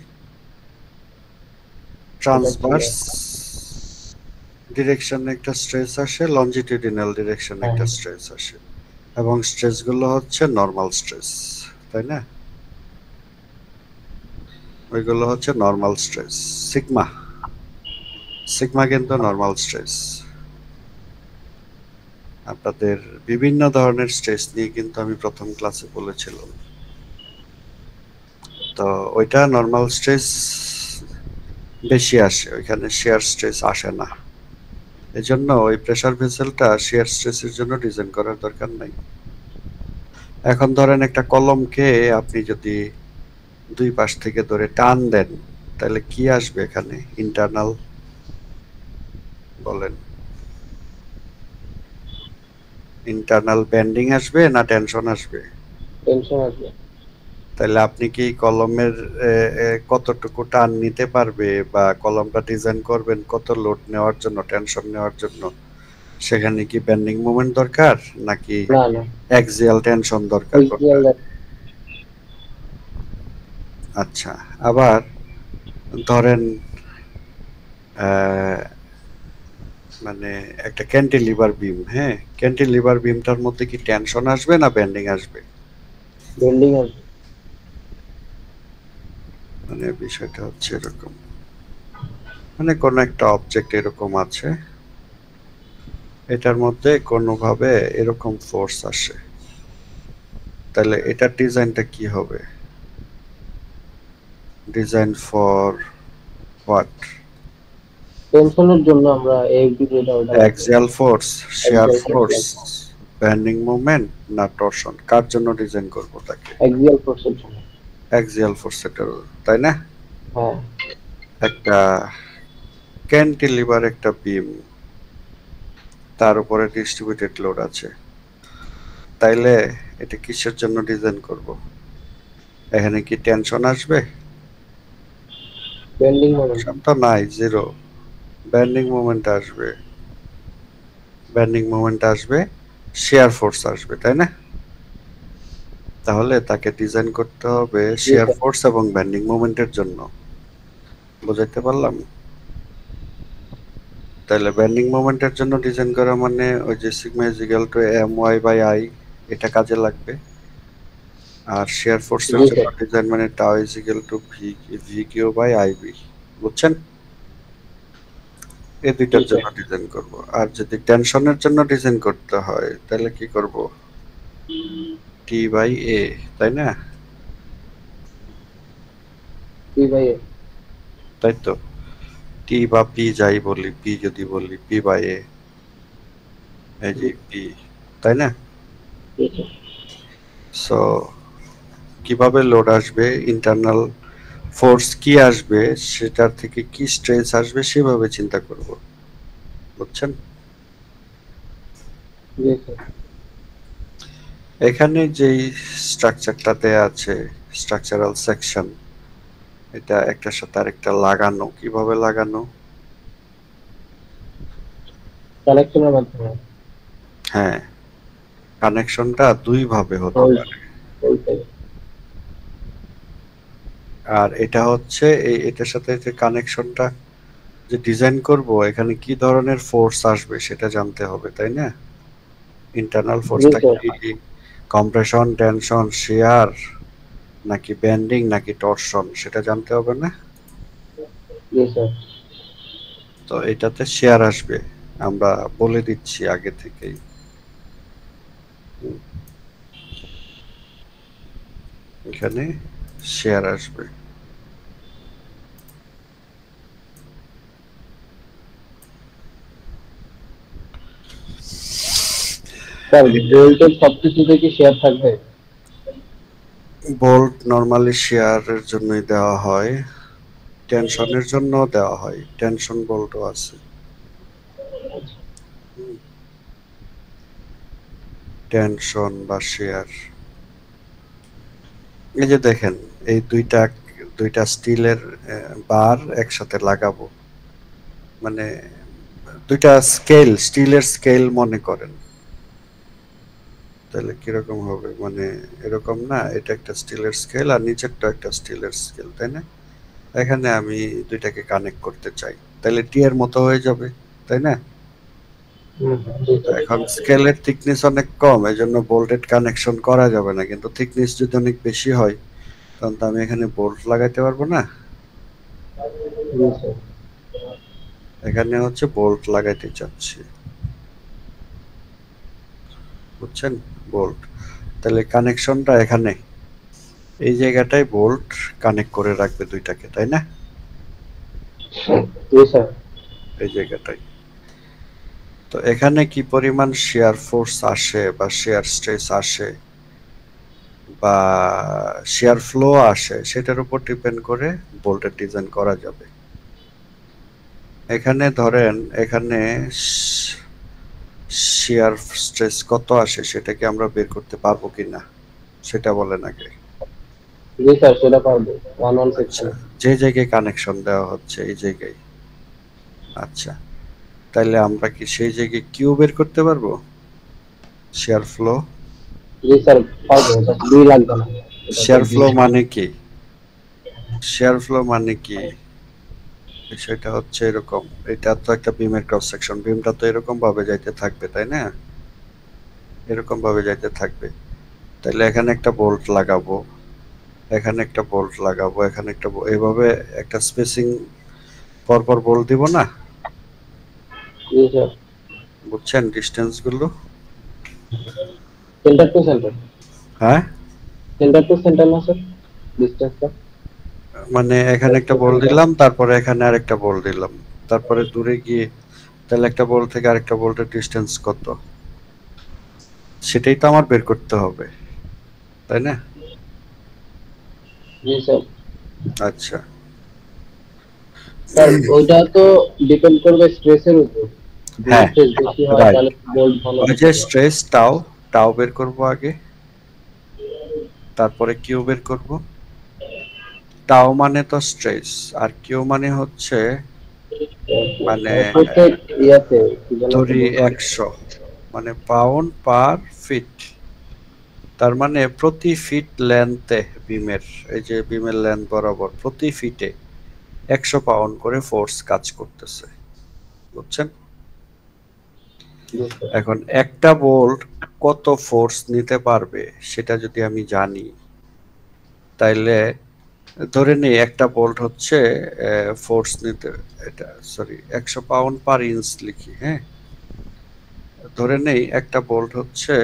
[SPEAKER 1] ট্রান্সভার্স ডিরেকশনে একটা স্ট্রেস আসে, লঞ্জিটিউডিনাল ডিরেকশনে একটা স্ট্রেস আসে, এবং স্ট্রেসগুলো হচ্ছে নর্মাল স্ট্রেস, তাই না? ওইগুলো হচ্ছে নর্মাল স্ট্রেস। সিগমা সিগমা কিন্তু নর্মাল স্ট্রেস। আপনাদের বিভিন্ন ধরনের স্ট্রেস নিয়ে কিন্তু আমি প্রথম ক্লাসে বলেছিলাম। তো ওইটা নর্মাল স্ট্রেস বেশি আসে, ওইখানে শেয়ার স্ট্রেস আসে না। এজন্য ওই প্রেসার ভেসেলটা শেয়ার স্ট্রেসের জন্য ডিজাইন করার দরকার নাই। এখন ধরেন একটা কলমকে আপনি যদি দুই পাশ থেকে ধরে টান দেন, তাহলে কি আসবে এখানে? ইন্টারনাল বলেন, ইন্টারনাল বেন্ডিং আসবে না টেনশন আসবে?
[SPEAKER 3] টেনশন আসবে।
[SPEAKER 1] তাহলে আপনি কি কলমের কতটুকু টান নিতে পারবে, বা কলমটা ডিজাইন করবেন কত লোড নেওয়ার জন্য, টেনশন নেওয়ার জন্য, সেখানে কি বেন্ডিং মোমেন্ট দরকার নাকি
[SPEAKER 3] না না,
[SPEAKER 1] অ্যাক্সিয়াল টেনশন দরকার?
[SPEAKER 3] axial
[SPEAKER 1] আচ্ছা, আবার ধরেন মানে একটা ক্যান্টিলিভার বিম, হ্যাঁ, ক্যান্টিলিভার বিমটার মধ্যে কি টেনশন আসবে না বেন্ডিং আসবে?
[SPEAKER 3] বেন্ডিং আসবে।
[SPEAKER 1] মানে বিষয়টা হচ্ছে এরকম, মানে কোন একটা অবজেক্ট এরকম আছে, এটার মধ্যে কোনোভাবে এরকম ফোর্স আসে, তাহলে এটার ডিজাইনটা কি হবে? Design for what?
[SPEAKER 3] টেনশনের জন্য আমরা এফডি যেটা ওটা
[SPEAKER 1] axial force, share
[SPEAKER 3] Axial
[SPEAKER 1] force,
[SPEAKER 3] force,
[SPEAKER 1] bending moment না টরশন? কার জন্য ডিজাইন করব তাকে?
[SPEAKER 3] অ্যাক্সিয়াল ফোর্সের জন্য।
[SPEAKER 1] অ্যাক্সিয়াল ফোর্স, তাই না?
[SPEAKER 3] হ্যাঁ,
[SPEAKER 1] একটা ক্যান্টিলিভার, একটা বিম, তার উপরে ডিস্ট্রিবিউটেড লোড আছে, তাইলে এটা কিসের জন্য ডিজাইন করব? এখানে কি টেনশন আসবে?
[SPEAKER 3] Bending moment.
[SPEAKER 1] টেনশন তো নাই, জিরো। বেন্ডিং মোমেন্ট আসবে, বেন্ডিং মোমেন্ট আসবে, শেয়ার ফোর্স আসবে, তাই না? তাহলে তাকে ডিজাইন করতে হবে শেয়ার
[SPEAKER 3] স্যার।
[SPEAKER 1] ফোর্স এবং বেন্ডিং মোমেন্টের জন্য। বুঝাইতে পারলাম? তাহলে বেন্ডিং মোমেন্টের জন্য ডিজাইন করা মানে ওই যে sigma is equal to my by I, এটা কাজে লাগবে। আর শেয়ার ফোর্সের
[SPEAKER 3] জি,
[SPEAKER 1] জন্য
[SPEAKER 3] স্যার।
[SPEAKER 1] ডিজাইন মানে tau is equal to V Q by IB. বুঝছেন? এই দুইটার
[SPEAKER 3] জি,
[SPEAKER 1] জন্য
[SPEAKER 3] স্যার।
[SPEAKER 1] ডিজাইন করব। আর যদি টেনশনের জন্য ডিজাইন করতে হয় তাহলে কি করব? টি বাই এ, তাই না?
[SPEAKER 3] পি বাই এ।
[SPEAKER 1] তাই তো, টি বা পি যাই বলি, পি যদি বলি, পি বাই এ, এই যে পি, তাই না?
[SPEAKER 3] জি, স্যার।
[SPEAKER 1] সো কিভাবে লোড আসবে, ইন্টারনাল ফোর্স কি আসবে, সেটার থেকে কি স্ট্রেস আসবে সেভাবে চিন্তা করব। বুঝছেন?
[SPEAKER 3] জি, স্যার।
[SPEAKER 1] এখানে যেই স্ট্রাকচারটাতে আছে স্ট্রাকচারাল সেকশন, এটা একটার সাথে আরেকটা লাগানো, কিভাবে লাগানো?
[SPEAKER 3] কানেকশনের মাধ্যমে।
[SPEAKER 1] হ্যাঁ, কানেকশনটা দুই ভাবে হতে
[SPEAKER 3] ওই-
[SPEAKER 1] পারে।
[SPEAKER 3] ওইটাই।
[SPEAKER 1] আর এটা হচ্ছে এটার সাথে যে কানেকশনটা যে ডিজাইন করব, এখানে কি ধরনের ফোর্স আসবে সেটা জানতে হবে, তাই না? ইন্টারনাল ফোর্সটা
[SPEAKER 3] জি, স্যার।
[SPEAKER 1] কি, কম্প্রেশন, টেনশন, শিয়ার, নাকি বেন্ডিং, নাকি টরশন, সেটা জানতে হবে না?
[SPEAKER 3] জি, স্যার।
[SPEAKER 1] তো এটাতে শেয়ার আসবে, আমরা বলে দিচ্ছি আগে থেকেই। এখানে শেয়ার আসবে।
[SPEAKER 3] স্যার, ভোল্টেজ সবকিছুতে কি শেয়ার থাকবে?
[SPEAKER 1] বোল্ট নরমালি শেয়ারের জন্যই দেওয়া হয়, টেনশনের জন্য দেওয়া হয়, টেনশন বোল্টও আছে। টেনশন বা শেয়ার, এই যে দেখেন, এই দুইটা স্টিলের বার একসাথে লাগাবো, মানে দুইটা স্কেল, স্টিলের স্কেল মনে করেন, তাহলে কিরকম হবে? মানে এরকম না, এটা একটা স্টিলের স্কেল আর নিচেরটা একটা স্টিলের স্কেল, তাই না? এখানে আমি দুইটাকে কানেক্ট করতে চাই, তাহলে টি এর মতো হয়ে যাবে। তাই না?
[SPEAKER 3] জি স্যার।
[SPEAKER 1] এখন স্কেলের থিকনেস অনেক কম, এই জন্য বোল্টেড কানেকশন করা যাবে না, কিন্তু থিকনেস যদি অনেক বেশি হয় তখন তো আমি এখানে বোল্ট লাগাইতে পারবো না,
[SPEAKER 3] জি স্যার।
[SPEAKER 1] এখানে হচ্ছে বোল্ট লাগাইতে চাচ্ছি, বুঝছেন? বোল্ট, তাহলে কানেকশনটা এখানে এই জায়গাটায় বোল্ট কানেক্ট করে রাখবে দুইটাকে, তাই না?
[SPEAKER 3] জি স্যার।
[SPEAKER 1] এই জায়গাটায় তো এখানে কি পরিমাণ শিয়ার ফোর্স আসে বা শিয়ার স্ট্রেস আসে বা শিয়ার ফ্লো আসে সেটার উপর ডিপেন্ড করে বোল্টের ডিজাইন করা যাবে। এখানে ধরেন এখানে শিয়ার স্ট্রেস কত আসে সেটা কি আমরা বের করতে পারবো কিনা সেটা বলেন আগে।
[SPEAKER 3] জি স্যার, সেটা পারবো 1-1
[SPEAKER 1] আচ্ছা,
[SPEAKER 3] সেকশন।
[SPEAKER 1] যে জায়গায় কানেকশন দেওয়া হচ্ছে এই জায়গায়, আচ্ছা তাহলে আমরা কি সেই জায়গায় কিউ বের করতে পারবো শিয়ার ফ্লো?
[SPEAKER 3] জি স্যার পারবো, জাস্ট 2 লাগবে না।
[SPEAKER 1] শেয়ার ফ্লো মানে কি? শেয়ার ফ্লো মানে কি? বিষয়টা হচ্ছে এরকম, এটা তো একটা বিমের ক্রস সেকশন, বিমটা তো এরকম ভাবে যাইতে থাকবে তাই না, এরকম ভাবে যাইতে থাকবে, তাহলে এখানে একটা বোল্ট লাগাবো, এখানে একটা বোল্ট লাগাবো, এখানে একটা এইভাবে একটা স্পেসিং পরপর বোল্ট দিব না,
[SPEAKER 3] জি স্যার।
[SPEAKER 1] বুঝছেন ডিস্টেন্স গুলো?
[SPEAKER 3] Centre to centre.
[SPEAKER 1] হ্যাঁ,
[SPEAKER 3] সেন্টার টু সেন্টার না স্যার ডিসটেন্সটা?
[SPEAKER 1] মানে এখানে একটা বোল্ট দিলাম, তারপরে এখানে আরেকটা বোল্ট দিলাম, তারপরে দূরে গিয়ে তাহলে একটা বোল্ট থেকে আরেকটা বোল্টের ডিস্টেন্স কত সেটাই তো আমার বের করতে হবে, তাই না?
[SPEAKER 3] জি স্যার।
[SPEAKER 1] আচ্ছা,
[SPEAKER 3] স্যার ওইটা তো ডিপেন্ড করবে স্ট্রেসের উপর। যদি
[SPEAKER 1] হ্যাঁ
[SPEAKER 3] স্ট্রেস বেশি হয়
[SPEAKER 1] রাইট,
[SPEAKER 3] তাহলে বোল্ট ভালো
[SPEAKER 1] ওই যে স্ট্রেস টাও, টাও বের করব আগে, তারপরে কিউ বের করব। টাও মানে তো স্ট্রেস, আর কিউ মানে হচ্ছে মানে
[SPEAKER 3] প্রত্যেক ইয়াতে কি যেন
[SPEAKER 1] ধরি
[SPEAKER 3] বলছে?
[SPEAKER 1] 100 মানে পাউন্ড পার ফিট, তার মানে প্রতি ফিট লেন্থে বিমের, এই যে বিমের লেন্থ বরাবর প্রতি ফিটে 100 পাউন্ড করে ফোর্স কাজ করতেছে, বুঝছেন?
[SPEAKER 3] জি স্যার।
[SPEAKER 1] এখন একটা বোল্ট কত ফোর্স নিতে পারবে সেটা যদি আমি জানি, তাইলে ধরে নেই একটা বোল্ট হচ্ছে ফোর্স নিতে, এটা সরি 100 পাউন্ড পার ইঞ্চ লিখি, হ্যাঁ ধরে নেই একটা বোল্ট হচ্ছে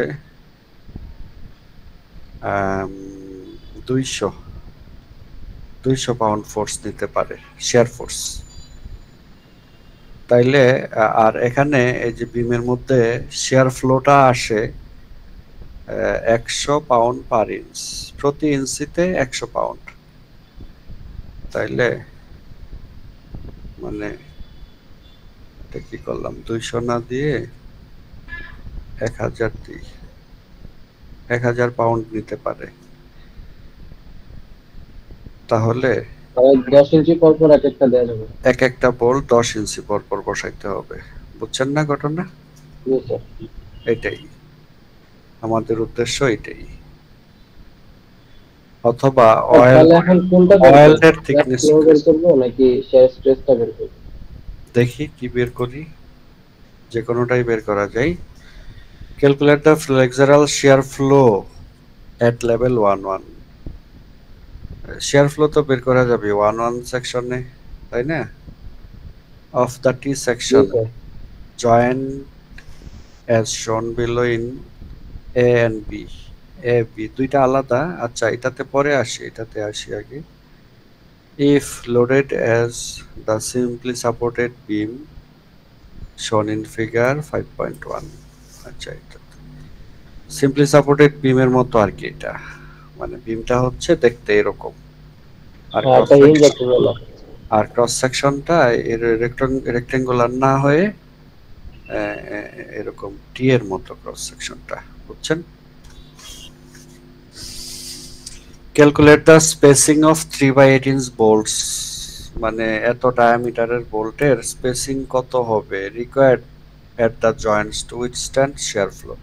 [SPEAKER 1] 200 পাউন্ড ফোর্স নিতে পারে শিয়ার ফোর্স, তাইলে আর এখানে এই যে বিমের মধ্যে শিয়ার ফ্লোটা আসে 100 পাউন্ড পার ইঞ্চ, প্রতি ইঞ্চিতে 100 পাউন্ড, তাইলে মানে এটা কি করলাম 200 না দিয়ে 1000 দিই, 1000 পাউন্ড নিতে পারে, তাহলে
[SPEAKER 3] 10 ইঞ্চি পর পর এক একটা দেওয়া যাবে।
[SPEAKER 1] এক একটা বোল্ট 10 ইঞ্চি পর পর বসাইতে হবে, বুঝছেন না ঘটনা?
[SPEAKER 3] জি স্যার।
[SPEAKER 1] এটাই আমাদের উদ্দেশ্য, এটাই। অথবা অয়েল,
[SPEAKER 3] তাহলে এখন কোনটা বের করব?
[SPEAKER 1] অয়েলের থিকনেস
[SPEAKER 3] ফ্লো বের করব নাকি শেয়ার স্ট্রেসটা বের করব?
[SPEAKER 1] দেখি কি বের করি, যে কোনোটাই বের করা যায়। Calculate the flexural shear flow at level 1-1, shear flow তো বের করা যাবে 1-1 সেকশনে, তাই না? Of the T
[SPEAKER 3] G
[SPEAKER 1] section
[SPEAKER 3] sir.
[SPEAKER 1] Joint as shown below in A and B, A B দুইটা আলাদা, আচ্ছা এটাতে পরে আসি, এটাতে আসি আগে। If loaded as the simply supported beam shown in figure 5.1, আচ্ছা এটা সিম্পলি সাপোর্টেড বিমের মতো আর কি, এটা মানে বিমটা হচ্ছে দেখতে এরকম, আর
[SPEAKER 3] হ্যাঁ, একটা হিঞ্জ আছে বলা।
[SPEAKER 1] আর ক্রস সেকশনটা এর রেক্টেঙ্গুলার না হয়ে এরকম টি এর মতো ক্রস সেকশনটা, বুঝছেন? Calculate the spacing of 3/8 inch bolts, মানে এত ডায়ামিটারের বোল্টের স্পেসিং কত হবে required at the joints to withstand shear flow,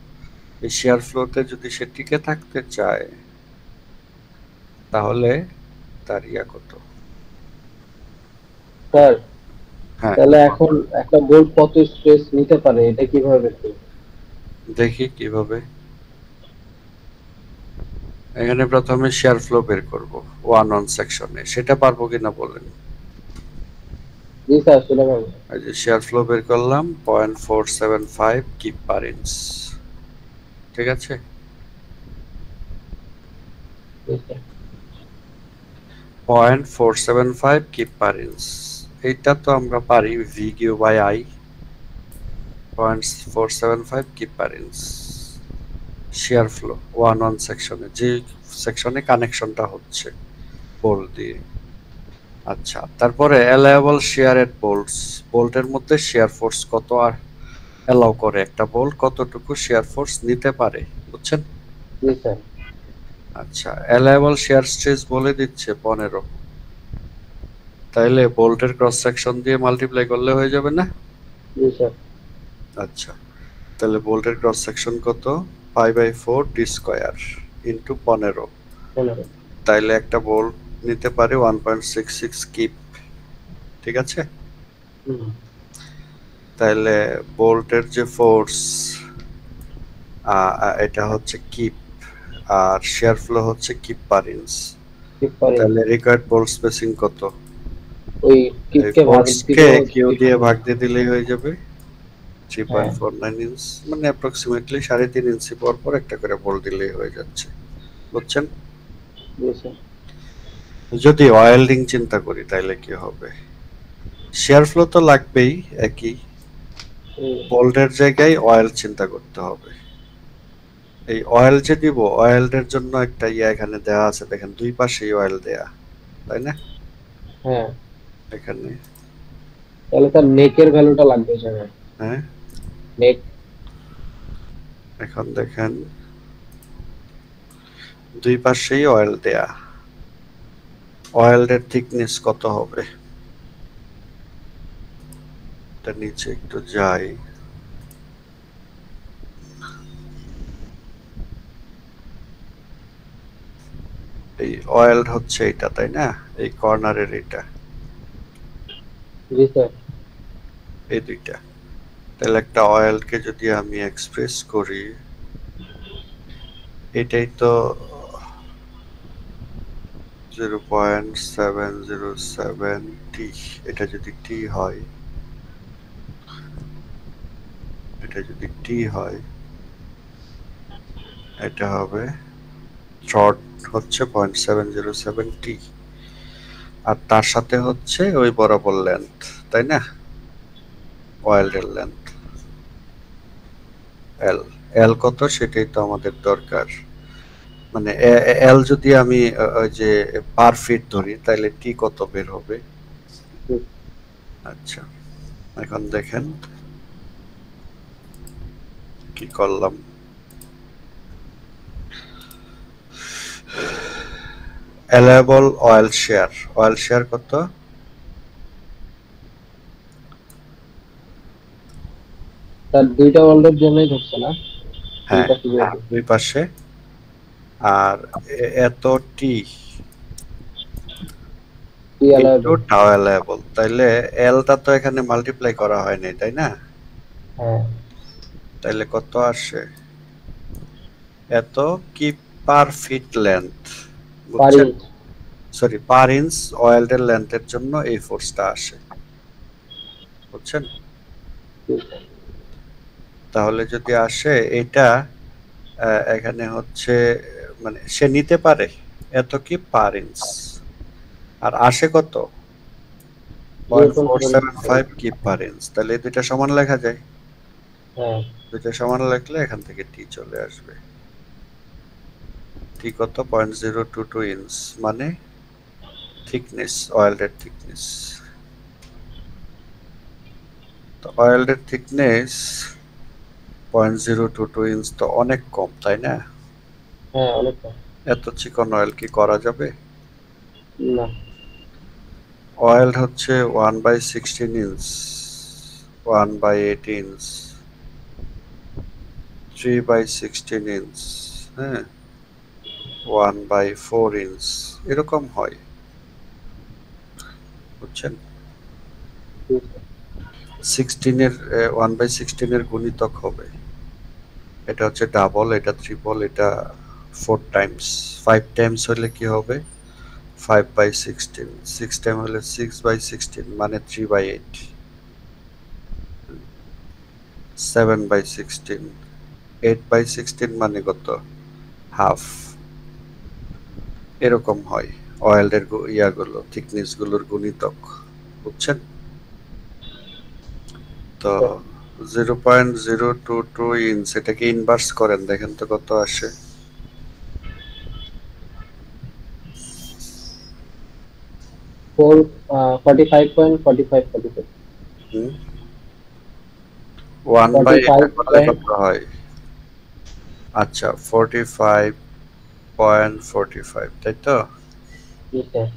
[SPEAKER 1] এই শিয়ার ফ্লোতে যদি সে টিকে থাকতে চায় তাহলে তার ইয়া কত?
[SPEAKER 3] স্যার
[SPEAKER 1] হ্যাঁ,
[SPEAKER 3] তাহলে এখন একটা বোল্ট কত স্ট্রেস নিতে পারে এটা কিভাবে বের করব?
[SPEAKER 1] দেখি কিভাবে। এখানে প্রথমে শেয়ার ফ্লো বের করব 1 সেকশনে, সেটা পারবো কিনা বলেন।
[SPEAKER 3] জি স্যার, সেটা পারবো।
[SPEAKER 1] এই যে শেয়ার ফ্লো বের করলাম 0.475 কিপ পার ইঞ্চ, ঠিক আছে।
[SPEAKER 3] জি স্যার।
[SPEAKER 1] 0.475 কিপ পার ইঞ্চ, এইটা তো আমরা পারি V Q by I. 0.475 kip per inch shear flow 1 সেকশনে, যে সেকশনে কানেকশনটা হচ্ছে বোল্ট দিয়ে। আচ্ছা, তারপরে অ্যালাউয়েবল শেয়ার এট বোল্টস, বোল্টের মধ্যে শেয়ার ফোর্স কত আর অ্যালাউ করে, একটা বোল্ট কতটুকু শেয়ার ফোর্স নিতে পারে, বুঝছেন।
[SPEAKER 3] জি স্যার।
[SPEAKER 1] আচ্ছা, অ্যালাউয়েবল শেয়ার স্ট্রেস বলে দিচ্ছে 15, তাইলে বোল্টের ক্রস সেকশন দিয়ে মাল্টিপ্লাই করলে হয়ে যাবে না।
[SPEAKER 3] জি স্যার।
[SPEAKER 1] আচ্ছা, তাহলে বোল্টের ক্রস সেকশন কত, 5/4 ডি স্কয়ার ইন্টু 15,
[SPEAKER 3] 15।
[SPEAKER 1] তাইলে একটা বোল্ট নিতে পারে 1.66 কিপ, ঠিক আছে।
[SPEAKER 3] হুম।
[SPEAKER 1] তাইলে বোল্টের যে ফোর্স এটা হচ্ছে কিপ, আর শেয়ার ফ্লো হচ্ছে কিপ পার ইঞ্চ,
[SPEAKER 3] ঠিক পারে।
[SPEAKER 1] তাহলে রিকোয়ার্ড বোল্ট স্পেসিং কত,
[SPEAKER 3] ওই
[SPEAKER 1] এই
[SPEAKER 3] কিপকে ভাগ
[SPEAKER 1] ফোর্সকে
[SPEAKER 3] দিলেও
[SPEAKER 1] কিউ দিয়ে ভাগ দিয়ে দিলেই হয়ে যাবে।
[SPEAKER 3] হ্যাঁ।
[SPEAKER 1] 3.49 ইঞ্চ মানে অ্যাপ্রক্সিমেটলি 3.5 ইঞ্চি পর পর একটা করে বোল্ট দিলেই হয়ে যাচ্ছে, বুঝছেন।
[SPEAKER 3] জি স্যার।
[SPEAKER 1] যদি ওয়েল্ডিং চিন্তা করি তাইলে কি হবে, শেয়ার ফ্লো তো লাগবেই একই,
[SPEAKER 3] হুম।
[SPEAKER 1] বোল্টের জায়গায় অয়েল চিন্তা করতে হবে। এই অয়েল যে দিব, অয়েলের জন্য একটা এখানে দেওয়া আছে, দেখেন দুই পাশেই অয়েল দেয়া, তাই না।
[SPEAKER 3] হ্যাঁ,
[SPEAKER 1] এখানে
[SPEAKER 3] তাহলে তার নেকের ভ্যালুটা লাগবে স্যার।
[SPEAKER 1] হ্যাঁ,
[SPEAKER 3] নেক।
[SPEAKER 1] এখন দেখেন দুই পাশেই অয়েল দেয়া, অয়েলের থিকনেস কত হবে, এটা নিচে একটু যাই। এই অয়েল হচ্ছে এটা, তাই না, এই কর্নারের এটা,
[SPEAKER 3] জি স্যার।
[SPEAKER 1] এই দুইটা। তাহলে একটা অয়েলকে যদি আমি এক্সপ্রেস করি, এটাই তো 0.707 টি, এটা যদি টি হয়, এটা যদি টি হয়, এটা হবে থ্রড হচ্ছে 0.707 টি, আর তার সাথে হচ্ছে ওই বরাবর লেন্থ, তাই না, অয়েলের লেন্থ এল। এল কত সেটাই তো আমাদের দরকার, মানে এল যদি আমি ওই যে পার ফিট ধরি তাহলে টি কত বের হবে। আচ্ছা, এখন দেখেন কি করলাম। অ্যালাউয়েবল অয়েল শেয়ার কত,
[SPEAKER 3] তার দুইটা ওয়ার্ল্ডের জন্যই ধরছে না।
[SPEAKER 1] হ্যাঁ
[SPEAKER 3] দুইটা শুধু
[SPEAKER 1] দুই পাশে, আর এত টি
[SPEAKER 3] কি
[SPEAKER 1] ইন্টু
[SPEAKER 3] আলাদা।
[SPEAKER 1] টাও অ্যালাউয়েবল, তাইলে এলটা তো এখানে মাল্টিপ্লাই করা হয়নি, তাই না,
[SPEAKER 3] হ্যাঁ।
[SPEAKER 1] তাইলে কত আসে, এত কি পার ফিট লেন্থ, বুঝছেন, সরি পার ইঞ্চ অয়েলের লেন্থের জন্য এই ফোর্সটা আসে, বুঝছেন। তাহলে যদি আসে এটা এখানে হচ্ছে মানে সে নিতে পারে এত কি পার ইঞ্চ, আর আসে কত 0.475 কি পার ইঞ্চ, তাহলে এই দুইটা সমান লেখা যায়।
[SPEAKER 3] হ্যাঁ।
[SPEAKER 1] দুইটা সমান লিখলে এখান থেকে টি চলে আসবে, টি কত 0.022 ইঞ্চ, মানে থিকনেস, অয়েলের থিকনেস। তো অয়েলের থিকনেস 0.022 ইঞ্চ তো অনেক কম, তাই না।
[SPEAKER 3] হ্যাঁ, অনেক কম।
[SPEAKER 1] এত চিকন অয়েল কি করা যাবে,
[SPEAKER 3] না।
[SPEAKER 1] অয়েল হচ্ছে 1/16 ইঞ্চ, 1/8 ইঞ্চ, 3/16 ইঞ্চ, হ্যাঁ 1/4 ইঞ্চ, এরকম হয়, বুঝছেন। 16 এর 1/16 এর গুণিতক হবে। এটা হচ্ছে ডাবল, এটা ট্রিপল, এটা 4 টাইমস। 5 টাইমস হলে কি হবে? 5/16। 6 টাইম হলে 6/16 মানে 3/8। 7/16। 8/16 মানে কত? হাফ। এরকম হয় ওয়েল্ডের ইয়াগুলো, থিকনেস গুলোর গুণিতক, বুঝছেন? তো 0.022 ইঞ্চ, এটাকে ইনভার্স করেন, দেখেন তো কত আসে।
[SPEAKER 3] 45.45.
[SPEAKER 1] 1/এটা করলে
[SPEAKER 3] 45.
[SPEAKER 1] কত হয়? আচ্ছা 45.45, তাই তো?
[SPEAKER 3] জি স্যার।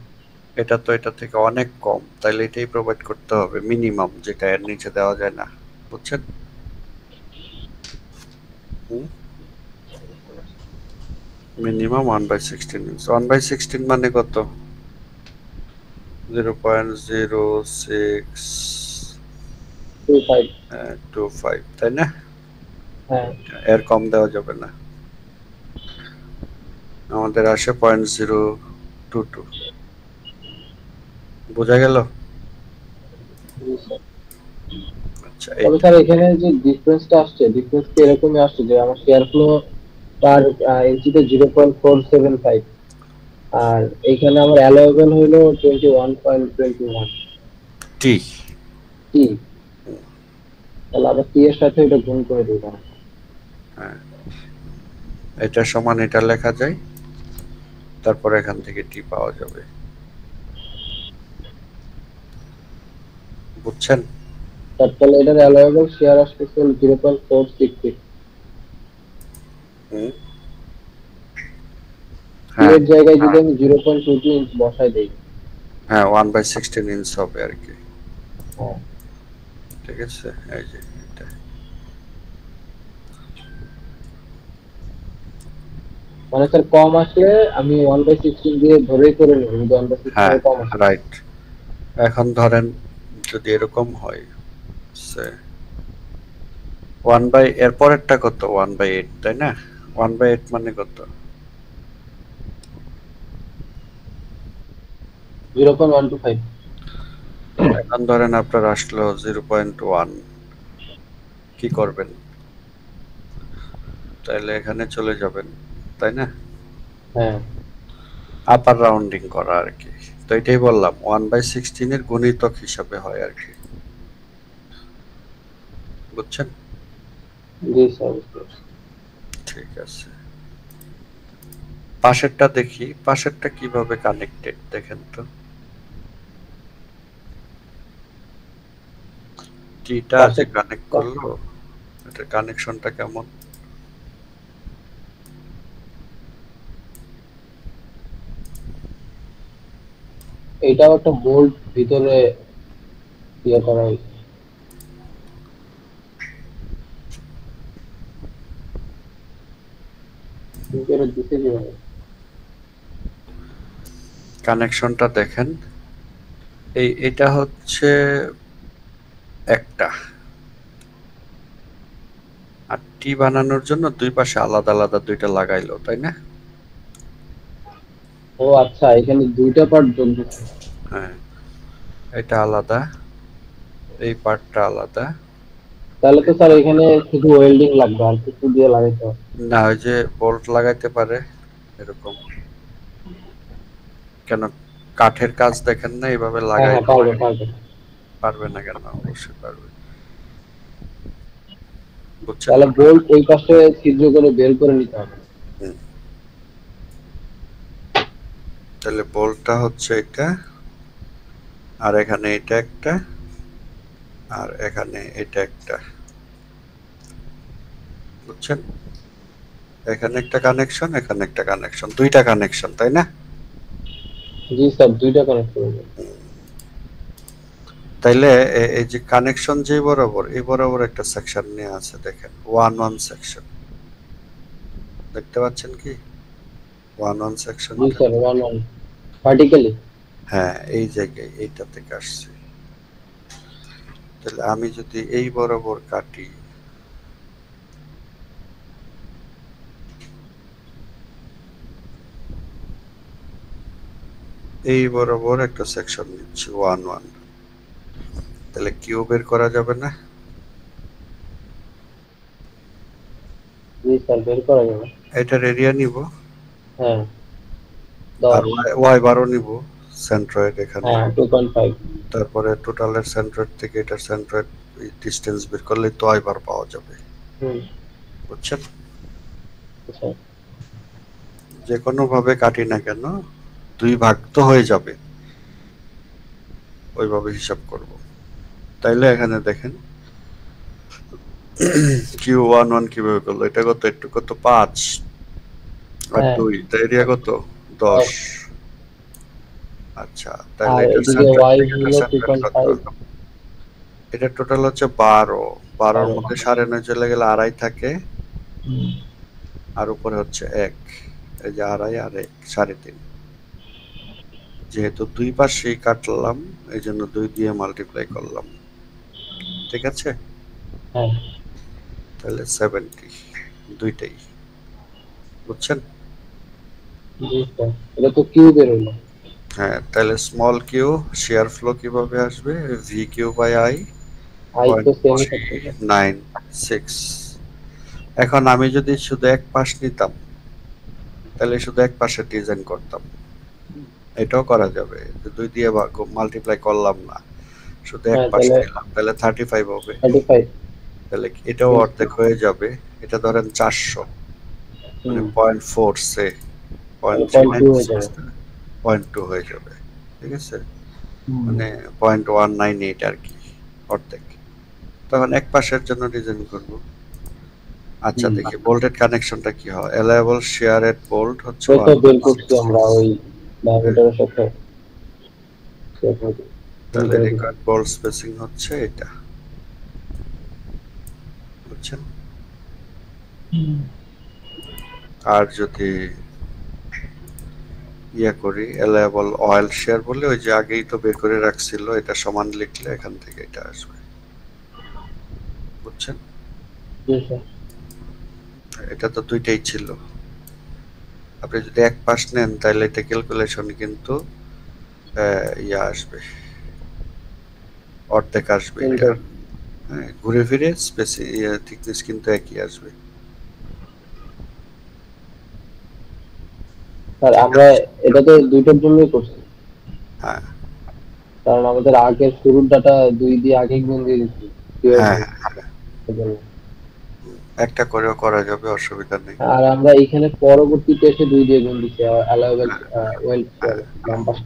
[SPEAKER 1] এটা তো এটা থেকে অনেক কম, তাইলে এটাই প্রোভাইড করতে হবে মিনিমাম, যেটা এর নিচে দেওয়া যায় না, বুঝছেন? Minimum 1/16 inch. 1/16 মানে কত? 0.0625, তাই না?
[SPEAKER 3] হ্যাঁ।
[SPEAKER 1] এর কম দেওয়া যাবে না। আমাদের আসে 0.022। বোঝা গেল?
[SPEAKER 3] জি স্যার।
[SPEAKER 1] আচ্ছা
[SPEAKER 3] তবে স্যার এখানে যে ডিফারেন্সটা আসছে, ডিফারেন্স কি এরকমই আসছে যে আমার শেয়ার ফ্লো পার ইঞ্চিতে 0.475, আর এখানে আমার অ্যালাউয়েবল হলো 21.21
[SPEAKER 1] টি।
[SPEAKER 3] টি। তাহলে আবার টি এর সাথে এটা গুণ করে দিই।
[SPEAKER 1] হ্যাঁ, এটা সমান এটা লেখা যায়, তারপর এখান থেকে টি পাওয়া যাবে, বুঝছেন?
[SPEAKER 3] তাহলে এটার অ্যালাউয়েবল শেয়ার আসতেছে 0.466।
[SPEAKER 1] হ্যাঁ
[SPEAKER 3] এর জায়গায় যদি আমি 0.22 ইঞ্চ বসাই দেই,
[SPEAKER 1] হ্যাঁ 1/16 ইঞ্চ হবে আর কি।
[SPEAKER 3] হ্যাঁ,
[SPEAKER 1] ঠিক আছে, এই যে এটা।
[SPEAKER 3] মানে স্যার কম আসলে আমি 1/16 দিয়ে ধরেই করে নেব, যদি 1/16
[SPEAKER 1] হ্যাঁ
[SPEAKER 3] থেকে কম আসে।
[SPEAKER 1] রাইট। এখন ধরেন যদি এরকম হয়, সে 1 বাই এর পরেরটা কত? 1/8, তাই না? 1/8 মানে কত?
[SPEAKER 3] 0.125।
[SPEAKER 1] এখন ধরেন আপনার আসলো 0.1, কি করবেন? তাহলে এখানে চলে যাবেন, তাই না?
[SPEAKER 3] হ্যাঁ,
[SPEAKER 1] আপার রাউন্ডিং করা আর কি। তো এটাই বললাম 1/16 এর গুণিতক হিসাবে হয় আর কি, বুঝছেন?
[SPEAKER 3] জি স্যার।
[SPEAKER 1] ঠিক আছে, পাশেরটা দেখি, পাশেরটা কিভাবে কানেক্টেড দেখেন তো। টিটা যে কানেক্ট করলো, এটা কানেকশনটা কেমন?
[SPEAKER 3] এটাও একটা বোল্ট ভিতরে ইয়ে করা হয়েছে। ভিতরে দিতে কিভাবে?
[SPEAKER 1] কানেকশনটা দেখেন, এটা হচ্ছে একটা, আর টি বানানোর জন্য দুই পাশে আলাদা আলাদা দুইটা লাগাইলো, তাই না?
[SPEAKER 3] ও আচ্ছা, এখানে দুইটা পার্ট জ্বলতেছে।
[SPEAKER 1] হ্যাঁ, এটা আলাদা, এই পার্টটা আলাদা।
[SPEAKER 3] তাহলে তো স্যার এখানে শুধু ওয়েল্ডিং লাগবে, আর কিছু দিয়ে লাগাইতে হবে
[SPEAKER 1] না, ওই যে বোল্ট লাগাইতে পারে এরকম। কেন, কাঠের কাজ দেখেন না, এইভাবে
[SPEAKER 3] হ্যাঁ
[SPEAKER 1] লাগাই
[SPEAKER 3] হ্যাঁ, পারবে পারবে।
[SPEAKER 1] পারবে না কেন? অবশ্যই পারবে, বুঝছেন?
[SPEAKER 3] তাহলে বোল্ট ওই পাশে ছিদ্র করে বের করে নিতে হবে।
[SPEAKER 1] তাহলে বোল্টটা হচ্ছে এটা, আর এখানে এটা একটা, আর এখানে এটা একটা, বুঝছেন? এখানে একটা কানেকশন, এখানে একটা কানেকশন, দুইটা কানেকশন, তাই না?
[SPEAKER 3] জি স্যার, দুইটা কানেক্ট করবে।
[SPEAKER 1] তাইলে এই যে কানেকশন যে বরাবর, এই বরাবর একটা সেকশন নিয়ে আছে, দেখেন 1 সেকশন, দেখতে পাচ্ছেন কি 1 সেকশন?
[SPEAKER 3] জি স্যার, 1 ভার্টিক্যালি।
[SPEAKER 1] হ্যাঁ, এই জায়গায় এইটা থেকে আসছে। তো তাহলে আমি যদি এই বরাবর কাটি, এই বরাবর একটা সেকশন নিচ্ছি 1 1, তাহলে কিউ বের করা যাবে না?
[SPEAKER 3] জি স্যার, বের করা যাবে।
[SPEAKER 1] এটার এরিয়া নিব
[SPEAKER 3] হ্যাঁ
[SPEAKER 1] আর
[SPEAKER 3] 10,
[SPEAKER 1] ওয়াই বারও নিব সেন্ট্রয়েড এখানে,
[SPEAKER 3] হ্যাঁ 2.5।
[SPEAKER 1] তারপরে টোটালের সেন্ট্রয়েড থেকে এটার সেন্ট্রয়েড ডিস্টেন্স বের করলে তো ওয়াই বার পাওয়া যাবে।
[SPEAKER 3] হুম,
[SPEAKER 1] বুঝছেন?
[SPEAKER 3] আচ্ছা
[SPEAKER 1] যে কোনো ভাবে কাটি না কেন 2 ভাগ তো হয়ে যাবে, ওইভাবে হিসাব করব। তাইলে এখানে দেখেন কিউ 1 1 কিভাবে করলো, এটা কত, একটু কত 5 আর
[SPEAKER 3] হ্যাঁ
[SPEAKER 1] 2, তাই এরিয়া কত 10। আচ্ছা, তাহলে
[SPEAKER 3] আর
[SPEAKER 1] এটা
[SPEAKER 3] এদিকে
[SPEAKER 1] সেন্টার
[SPEAKER 3] ওয়াই
[SPEAKER 1] থেকে এটা
[SPEAKER 3] হলো
[SPEAKER 1] সেন্টার কত?
[SPEAKER 3] 2.5।
[SPEAKER 1] এটা টোটাল হচ্ছে 12, 12 এর
[SPEAKER 3] 12।
[SPEAKER 1] মধ্যে 9.5 চলে গেলে আড়াই থাকে,
[SPEAKER 3] হুম,
[SPEAKER 1] আর উপরে হচ্ছে 1, এই যে আড়াই আর 1 3.5। যেহেতু দুই পাশেই কাটলাম এই জন্য 2 দিয়ে মাল্টিপ্লাই করলাম, ঠিক আছে?
[SPEAKER 3] হ্যাঁ
[SPEAKER 1] তাহলে 70 দুইটাই। বুঝছেন?
[SPEAKER 3] জি স্যার, এটা তো কিউ বের হলো।
[SPEAKER 1] হ্যাঁ, তাহলে স্মল কিউ শেয়ার ফ্লো কিভাবে আসবে? V Q by I
[SPEAKER 3] I তো সেমই থাকবে।
[SPEAKER 1] 0.96। এখন আমি যদি শুধু এক পাশ নিতাম তাহলে শুধু এক পাশে ডিজাইন করতাম, এটাও করা যাবে, যে 2 দিয়ে মাল্টিপ্লাই করলাম না, শুধু এক
[SPEAKER 3] হ্যাঁ
[SPEAKER 1] পাশ
[SPEAKER 3] তাহলে
[SPEAKER 1] নিলাম, তাহলে 35 হবে।
[SPEAKER 3] 35।
[SPEAKER 1] তাহলে এটাও অর্ধেক হয়ে যাবে, এটা ধরেন 400 মানে 0.4 সে
[SPEAKER 3] তাহলে 0.2 হয়ে
[SPEAKER 1] 0.396
[SPEAKER 3] যাবে।
[SPEAKER 1] 0.2 হয়ে যাবে, ঠিক আছে?
[SPEAKER 3] হুম,
[SPEAKER 1] মানে 0.198 আর কি, অর্ধেক। তখন এক পাশের জন্য ডিজাইন করব। আচ্ছা দেখি বোল্টেড কানেকশনটা কি হয়। অ্যালাইবল শেয়ারেড বোল্ট হচ্ছে
[SPEAKER 3] ওই তো বের করছি
[SPEAKER 1] 1.6।
[SPEAKER 3] আমরা ওই ডায়ামিটারের সাথে শেয়ার করে দিই।
[SPEAKER 1] তাহলে রিকোয়ার্ড বোল্ট স্পেসিং হচ্ছে এটা, বুঝছেন? আর যদি ইয়া করি অ্যালাইবল অয়েল শেয়ার বলে, ওই যে আগেই তো বের করে রাখছিল, এটা সমান লিখলে এখান থেকে এটা আসবে, বুঝছেন?
[SPEAKER 3] জি স্যার।
[SPEAKER 1] এটা তো দুইটাই ছিল, আপনি যদি এক পাশ নেন তাহলে এটা ক্যালকুলেশন কিন্তু ইয়া আসবে, অর্ধেক আসবে এটা। হ্যাঁ, ঘুরে ফিরে থিকনেস কিন্তু একই আসবে।
[SPEAKER 3] স্যার আমরা এটা তো দুইটার জন্যই করছি,
[SPEAKER 1] হ্যাঁ
[SPEAKER 3] কারণ আমাদের আগের শুরুর ডাটা 2 দিয়ে আগে গুণ দিয়ে দিচ্ছি।
[SPEAKER 1] হ্যাঁ, একটা করেও করা যাবে, অসুবিধা নেই।
[SPEAKER 3] আর আমরা এখানে পরবর্তীতে এসে 2 দিয়ে গুণ দিচ্ছি অ্যালাউয়েবল ওয়েল বাম পাশে।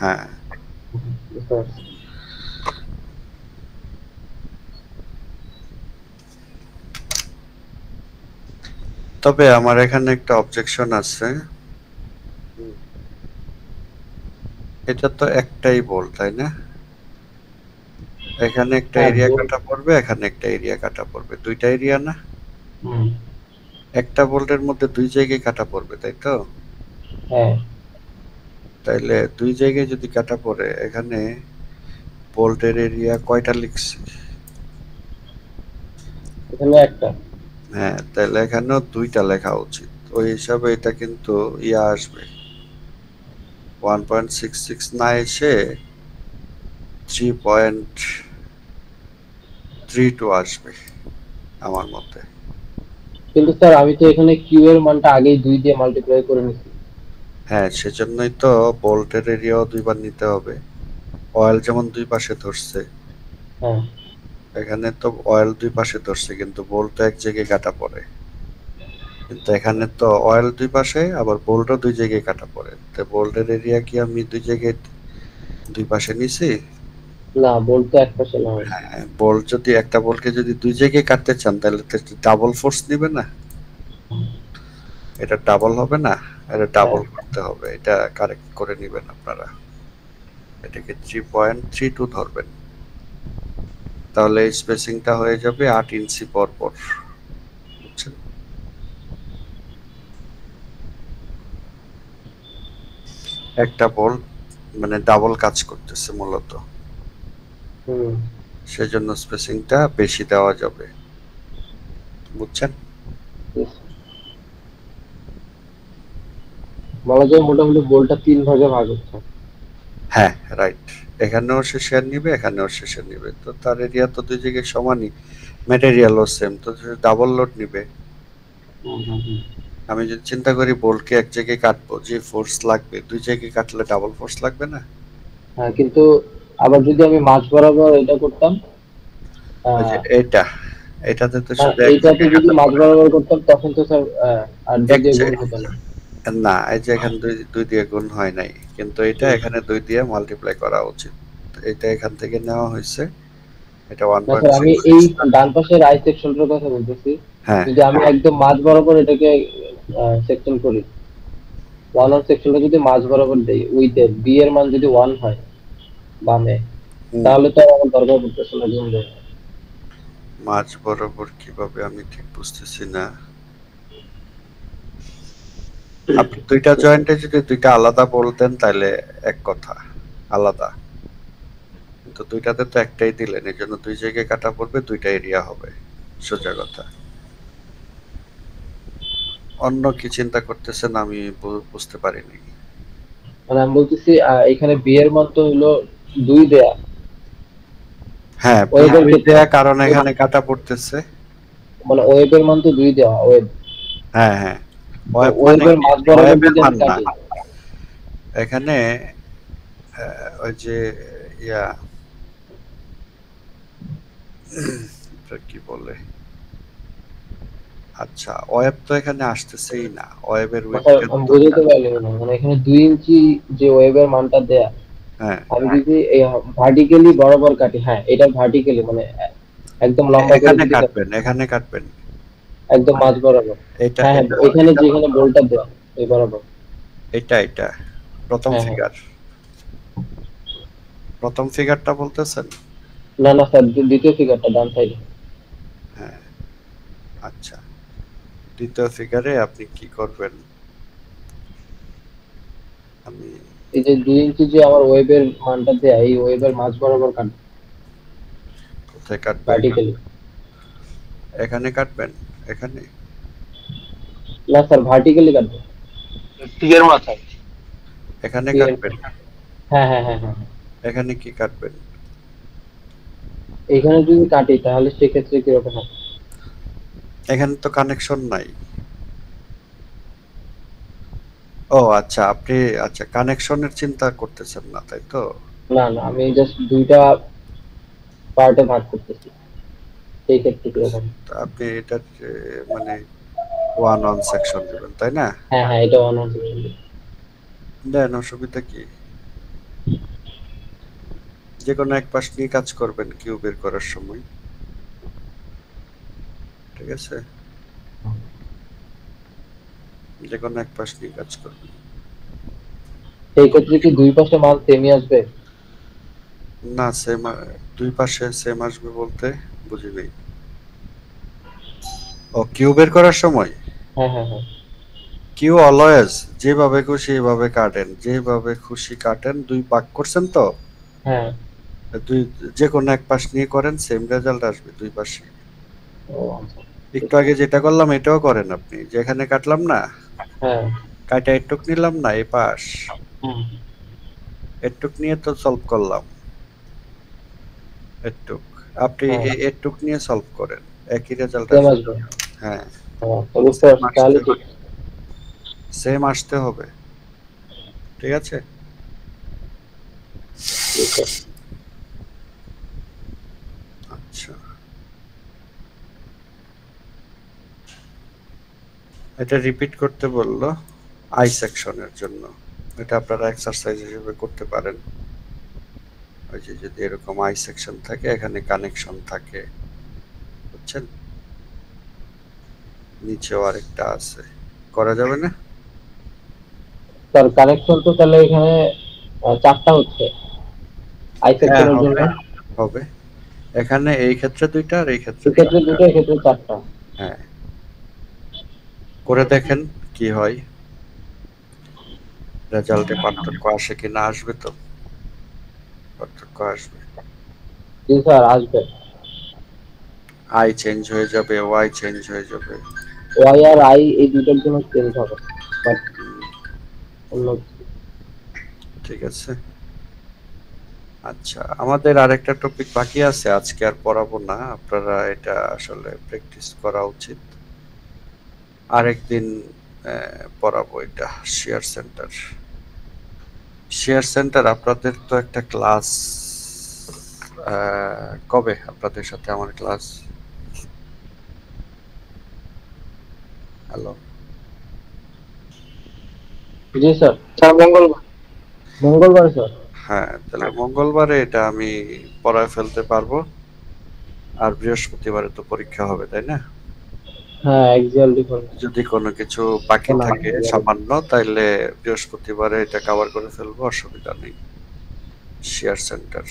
[SPEAKER 1] হ্যাঁ,
[SPEAKER 3] বুঝতে পারছি।
[SPEAKER 1] তবে আমার এখানে একটা অবজেকশন আছে, এটা তো একটাই বল তাই না? এখানে একটা
[SPEAKER 3] হ্যাঁ,
[SPEAKER 1] এরিয়া
[SPEAKER 3] বল।
[SPEAKER 1] কাটা পড়বে, এখানে একটা এরিয়া কাটা পড়বে, দুইটা এরিয়া না?
[SPEAKER 3] হুম,
[SPEAKER 1] একটা বোল্টের মধ্যে 2 জায়গায় কাটা পড়বে, তাই তো?
[SPEAKER 3] হ্যাঁ
[SPEAKER 1] তাইলে 2 জায়গায় যদি কাটা পড়ে, এখানে বোল্টের এরিয়া কয়টা লিখছি?
[SPEAKER 3] এখানে একটা।
[SPEAKER 1] হ্যাঁ, তাহলে এখানেও 2টা লেখা উচিত, ওই হিসাবে এটা কিন্তু ইয়া আসবে 1.66 না এসে 3.32 আসবে আমার মতে।
[SPEAKER 3] কিন্তু স্যার আমি তো এখানে কিউ এর মানটা আগেই 2 দিয়ে মাল্টিপ্লাই করে নিছি।
[SPEAKER 1] হ্যাঁ, সেজন্যই তো বোল্টের এরিয়াও 2 বার নিতে হবে। অয়েল যেমন 2 পাশে ধরছে,
[SPEAKER 3] হ্যাঁ
[SPEAKER 1] এখানে তো অয়েল 2 পাশে ধরছে কিন্তু বোল্ট তো এক জায়গায় কাটা পড়ে, কিন্তু এখানে তো অয়েল 2 পাশে আবার বোল্টও 2 জায়গায় কাটা পড়ে, তো বোল্টের এরিয়া কি আমি 2 জায়গায় 2 পাশে নিছি?
[SPEAKER 3] না, বলতে এক পাশে না।
[SPEAKER 1] হ্যাঁ, বোল্ট যদি একটা বোল্টকে যদি 2 জায়গায় কাটতে চান তাহলে তো ডাবল ফোর্স নিবে না, এটা ডাবল হবে না, এটা ডাবল করতে হবে, এটা কারেক্ট করে নেবেন আপনারা, এটাকে 3.32 ধরবেন, তাহলে স্পেসিংটা হয়ে যাবে 8 ইঞ্চি পর পর, বুঝছেন? একটা বোল্ট মানে ডাবল কাজ করতেছে মূলত।
[SPEAKER 3] হুম,
[SPEAKER 1] সেজন্য স্পেসিংটা বেশি দেওয়া যাবে, বুঝছেন?
[SPEAKER 3] বলা যায় মোটামুটি বোলটা 3 ভাগে ভাগ হচ্ছে।
[SPEAKER 1] হ্যাঁ, রাইট। এখানেও সে শেয়ার নিবে, এখানেও সে শেয়ার নিবে, তো তার এরিয়া তো দুই জায়গায় সমানই, ম্যাটেরিয়ালও সেম, তো ডাবল লোড নিবে। আমি যদি চিন্তা করি বোল্টকে এক জায়গায় কাটবো, যে ফোর্স লাগবে দুই জায়গায় কাটলে ডাবল ফোর্স লাগবে না?
[SPEAKER 3] হ্যাঁ, কিন্তু আবার যদি আমি মাঝ বরাবর এটা করতাম,
[SPEAKER 1] ওই যে এটাতে তো শুধু এক
[SPEAKER 3] এইটাতে
[SPEAKER 1] জায়গায়
[SPEAKER 3] যদি
[SPEAKER 1] কাটা
[SPEAKER 3] মাঝ
[SPEAKER 1] পড়বে।
[SPEAKER 3] বরাবর করতাম তখন তো স্যার আর
[SPEAKER 1] এক
[SPEAKER 3] দিয়ে গুণ
[SPEAKER 1] জায়গায়-
[SPEAKER 3] হতো না।
[SPEAKER 1] না, এই যে এখানে দুই দিয়ে গুণ হয় নাই, কিন্তু এটা এখানে 2 দিয়ে মাল্টিপ্লাই করা উচিত। তো এটা এখান থেকে নেওয়া হয়েছে, এটা
[SPEAKER 3] না স্যার, আমি এই
[SPEAKER 1] 1.6।
[SPEAKER 3] ডান পাশের আই সেকশনটার কথা বলতেছি।
[SPEAKER 1] হ্যাঁ,
[SPEAKER 3] যদি আমি একদম মাঝ বরাবর এটাকে সেকশন করি, 1 সেকশনটা যদি মাঝ বরাবর দেই, উইথ বি এর মান যদি 1 হয় বামে, তাহলে তো আর আমার দরকার পড়তেছে না গুণ দেওয়ার।
[SPEAKER 1] মাঝ বরাবর কিভাবে আমি ঠিক বুঝতেছি না। আপনি দুইটা জয়েন্টে যদি দুইটা আলাদা বলতেন তাহলে এক কথা আলাদা, কিন্তু দুইটাতে তো একটাই দিলেন, এই জন্য দুই জায়গায় কাটা পড়বে, দুইটা এরিয়া হবে, সোজা কথা। অন্য কি চিন্তা করতেছেন আমি বুঝতে পারিনি।
[SPEAKER 3] মানে আমি বলতেছি এখানে বি এর মান তো হলো 2 দেয়া,
[SPEAKER 1] হ্যাঁ,
[SPEAKER 3] ওয়েবের
[SPEAKER 1] দুই
[SPEAKER 3] ক্ষেত্রে
[SPEAKER 1] দেয়া কারণ এখানে কাটা পড়তেছে।
[SPEAKER 3] মানে ওয়েবের মান তো 2 দেওয়া, ওয়েব
[SPEAKER 1] হ্যাঁ হ্যাঁ, ওয়েব মানে
[SPEAKER 3] ওয়েবের মাঝ বরাবর
[SPEAKER 1] ওয়েবের
[SPEAKER 3] যদি
[SPEAKER 1] মান
[SPEAKER 3] আমি
[SPEAKER 1] না,
[SPEAKER 3] কাটি,
[SPEAKER 1] এখানে ওই যে ইয়া এটা কি বলে, আচ্ছা ওয়েব তো এখানে আসতেছেই না, ওয়েবের উইডথ
[SPEAKER 3] আমি বুঝতে পারলাম না। মানে এখানে 2 ইঞ্চি যে ওয়েবের মানটা দেয়া,
[SPEAKER 1] হ্যাঁ,
[SPEAKER 3] আমি যদি ভার্টিক্যালি বরাবর কাটি, হ্যাঁ এটা ভার্টিক্যালি মানে একদম লম্বা করে
[SPEAKER 1] এখানে
[SPEAKER 3] যদি কাটি,
[SPEAKER 1] কাটবেন, এখানে কাটবেন,
[SPEAKER 3] একদম মাঝ বরাবর।
[SPEAKER 1] এটা
[SPEAKER 3] হ্যাঁ হ্যাঁ, এখানে যেখানে বোল্টটা দেওয়া এই বরাবর।
[SPEAKER 1] এটা প্রথম
[SPEAKER 3] হ্যাঁ, হ্যাঁ।
[SPEAKER 1] ফিগার, প্রথম ফিগারটা বলতেছেন?
[SPEAKER 3] না না স্যার, দ্বিতীয় ফিগারটা ডান সাইডে।
[SPEAKER 1] হ্যাঁ, আচ্ছা, দ্বিতীয় ফিগারে আপনি কি করবেন, আমি
[SPEAKER 3] এই যে 2 ইঞ্চি যে আমার ওয়েবের মানটা দেয়া, এই ওয়েবের মাঝ বরাবর কাটবো
[SPEAKER 1] কোথায় কাটবেন?
[SPEAKER 3] ভার্টিক্যালি।
[SPEAKER 1] এখানে কাটবেন, এখানে
[SPEAKER 3] না স্যার, ভার্টিক্যালি কাটবো।
[SPEAKER 6] টিয়ের মাথায়।
[SPEAKER 1] এখানে
[SPEAKER 3] Clear.
[SPEAKER 1] কাটবেন,
[SPEAKER 3] হ্যাঁ হ্যাঁ হ্যাঁ হ্যাঁ।
[SPEAKER 1] এখানে কি কাটবেন?
[SPEAKER 3] এখানে যদি কাটি তাহলে সেক্ষেত্রে কিরকম হবে?
[SPEAKER 1] এখানে তো কানেকশন নাই। ও আচ্ছা, আপনি আচ্ছা কানেকশনের চিন্তা করতেছেন না, তাই তো?
[SPEAKER 3] না না, আমি জাস্ট দুইটা পার্টে ভাগ করতেছি, সেই ক্ষেত্রে কিরকম?
[SPEAKER 1] তো আপনি এটা মানে 1 সেকশন দিবেন, তাই না?
[SPEAKER 3] হ্যাঁ হ্যাঁ, এটা 1 সেকশন।
[SPEAKER 1] দেন, অসুবিধা কি? যে কোনো এক পাশ নিয়ে কাজ করবেন কিউ বের করার সময়, ঠিক আছে? যে কোনো এক পাশ নিয়ে কাজ করবেন।
[SPEAKER 3] সেই ক্ষেত্রে কি দুই পাশে মান সেমই আসবে?
[SPEAKER 1] না, সেম, দুই পাশে সেম আসবে বলতে বুঝি নেই। ও কিউ বের করার সময়
[SPEAKER 3] হ্যাঁ হ্যাঁ হ্যাঁ।
[SPEAKER 1] কিউ অলওয়েজ যেভাবে খুশি এইভাবে কাটেন, যেভাবে খুশি কাটেন, দুই ভাগ করছেন তো,
[SPEAKER 3] হ্যাঁ।
[SPEAKER 1] দুই যে কোনো এক পাশ নিয়ে করেন, সেম রেজাল্ট আসবে দুই পাশে।
[SPEAKER 3] ও আচ্ছা।
[SPEAKER 1] একটু আগে যেটা করলাম এটাও করেন আপনি, যেখানে কাটলাম না,
[SPEAKER 3] হ্যাঁ।
[SPEAKER 1] কাটা এটুক নিলাম না, এই পাশ
[SPEAKER 3] হুম।
[SPEAKER 1] এটুক নিয়ে তো সলভ করলাম, এটুক আপনি
[SPEAKER 3] হ্যাঁ।
[SPEAKER 1] এটুক নিয়ে সলভ করেন, একই রেজাল্ট
[SPEAKER 3] সেম
[SPEAKER 1] আসবে।
[SPEAKER 3] আসবে।
[SPEAKER 1] হ্যাঁ,
[SPEAKER 3] তো বুঝতে পারছি, তাহলে ঠিক।
[SPEAKER 1] সেম আসতে হবে, ঠিক আছে?
[SPEAKER 3] ঠিক আছে।
[SPEAKER 1] আচ্ছা, এটা রিপিট করতে বললো আই সেকশনের জন্য, এটা আপনারা এক্সারসাইজ হিসেবে করতে পারেন। ওই যে যদি এরকম আই সেকশন থাকে, এখানে কানেকশন থাকে, বুঝছেন? নিচেও আরেকটা আছে, করা যাবে না?
[SPEAKER 3] স্যার কানেকশন তো তাহলে এখানে 4টা হচ্ছে আই সেকশনের জন্য।
[SPEAKER 1] হবে, এখানে এই ক্ষেত্রে দুইটা আর এই ক্ষেত্রে
[SPEAKER 3] এক্ষেত্রে দুটো, এক্ষেত্রে 4টা।
[SPEAKER 1] হ্যাঁ, করে দেখেন কি হয়, রেজাল্টে পার্থক্য আসে কিনা, আসবে তো, পার্থক্য আসবে।
[SPEAKER 3] জি স্যার আসবে।
[SPEAKER 1] আই চেঞ্জ হয়ে যাবে, ওয়াই চেঞ্জ হয়ে যাবে।
[SPEAKER 3] ওয়াই আর আই এই দুটোর জন্য চেঞ্জ হবে, বাট অন্য
[SPEAKER 1] ঠিক আছে। আচ্ছা, আমাদের আরেকটা টপিক বাকি আছে, আজকে আর পড়াবো না, আপনারা এটা আসলে প্র্যাকটিস করা উচিত। আরেকদিন পড়াবো এটা। শেয়ার সেন্টার, শেয়ার সেন্টার আপনাদের তো একটা ক্লাস, কবে আপনাদের সাথে আমার ক্লাস? হ্যালো,
[SPEAKER 3] জি স্যার। স্যার মঙ্গলবার। মঙ্গলবার স্যার।
[SPEAKER 1] হ্যাঁ, তাহলে মঙ্গলবারে এটা আমি পড়ায় ফেলতে পারবো। আর বৃহস্পতিবারে তো পরীক্ষা হবে, তাই না?
[SPEAKER 3] হ্যাঁ এক্সাল ডিফারেন্স।
[SPEAKER 1] যদি কোনো কিছু বাকি
[SPEAKER 3] না,
[SPEAKER 1] থাকে সামান্য, তাইলে বৃহস্পতিবারে এটা কভার করে ফেলবো, অসুবিধা নেই। শেয়ার সেন্টার,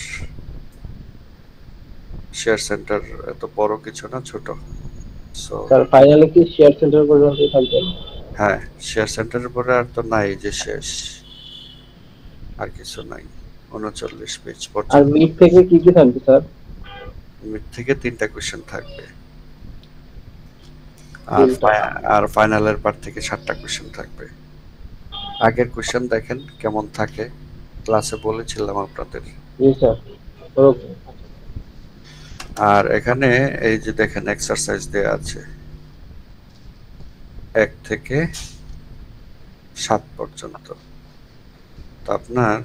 [SPEAKER 1] শেয়ার সেন্টার এত বড় কিছু না, ছোট। সো
[SPEAKER 3] স্যার ফাইনালি কি শেয়ার সেন্টার পর্যন্ত থাকবে?
[SPEAKER 1] হ্যাঁ, শেয়ার সেন্টারের পরে আর তো নাই, যে শেষ, আর কিছু নাই। 39 পেজ
[SPEAKER 3] আর
[SPEAKER 1] পর্যন্ত।
[SPEAKER 3] মিড থেকে কি কি থাকবে স্যার?
[SPEAKER 1] মিড থেকে 3টা কোশ্চেন থাকবে, আর
[SPEAKER 3] তিনটা।
[SPEAKER 1] আর ফাইনালের পার্ট থেকে 7টা কোশ্চেন থাকবে। আগের কোশ্চেন দেখেন কেমন থাকে, ক্লাসে বলেছিলাম আপনাদের।
[SPEAKER 3] জি স্যার। ওকে।
[SPEAKER 1] আর এখানে এই যে দেখেন এক্সারসাইজ দেয়া আছে 1 থেকে 7 পর্যন্ত। তো আপনার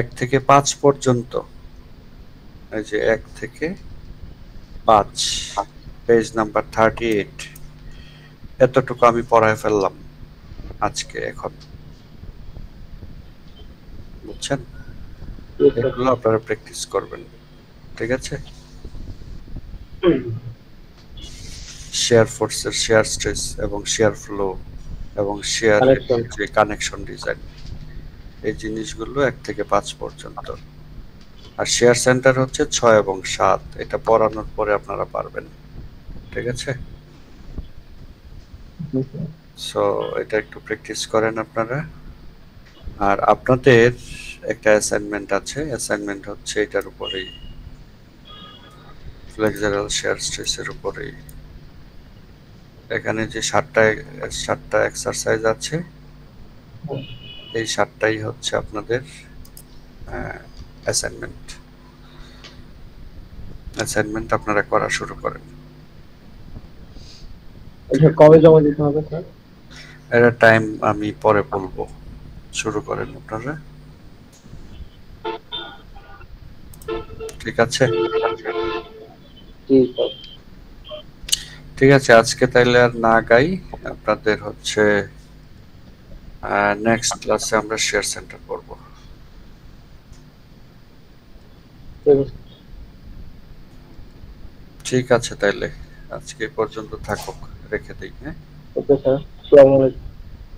[SPEAKER 1] 1 থেকে 5 পর্যন্ত, এই যে 1 থেকে 5, পেজ নাম্বার 38, এতটুকু আমি পড়ায় ফেললাম আজকে, এখন বুঝছেন?
[SPEAKER 3] জি স্যার।
[SPEAKER 1] এগুলো আপনারা প্র্যাকটিস করবেন, ঠিক আছে? শেয়ার ফোর্সের শেয়ার স্ট্রেস এবং শেয়ার ফ্লো এবং শেয়ার
[SPEAKER 3] Connection.
[SPEAKER 1] যে কানেকশন ডিজাইন, এই জিনিসগুলো 1 থেকে 5 পর্যন্ত। আর শেয়ার সেন্টার হচ্ছে 6 এবং 7, এটা পড়ানোর পরে আপনারা পারবেন, ঠিক আছে?
[SPEAKER 3] জি স্যার।
[SPEAKER 1] সো এটা একটু প্র্যাকটিস করেন আপনারা। আর আপনাদের একটা অ্যাসাইনমেন্ট আছে, অ্যাসাইনমেন্ট হচ্ছে এটার উপরেই, ফ্লেক্সারাল শেয়ার স্ট্রেসের উপরেই। এখানে যে 7টা এক্সারসাইজ আছে, এই 7টাই হচ্ছে আপনাদের অ্যাসাইনমেন্ট। অ্যাসাইনমেন্ট আপনারা করা শুরু করেন।
[SPEAKER 3] এটা কবে জমা দিতে হবে স্যার?
[SPEAKER 1] এটা টাইম আমি পরে বলবো, শুরু করেন আপনারা, ঠিক আছে?
[SPEAKER 3] জি স্যার।
[SPEAKER 1] ঠিক আছে, আজকে তাইলে আর না গাই, আপনাদের হচ্ছে নেক্সট ক্লাসে আমরা শেয়ার সেন্টার করব। ঠিক আছে, তাইলে আজকে এই পর্যন্ত থাকুক, রেখে দিই। হ্যাঁ,
[SPEAKER 3] ওকে স্যার। আসসালামু আলাইকুম।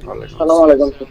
[SPEAKER 1] ওয়ালাইকুম
[SPEAKER 6] আসসালামু
[SPEAKER 1] আসসালাম।
[SPEAKER 6] আলাইকুম স্যার।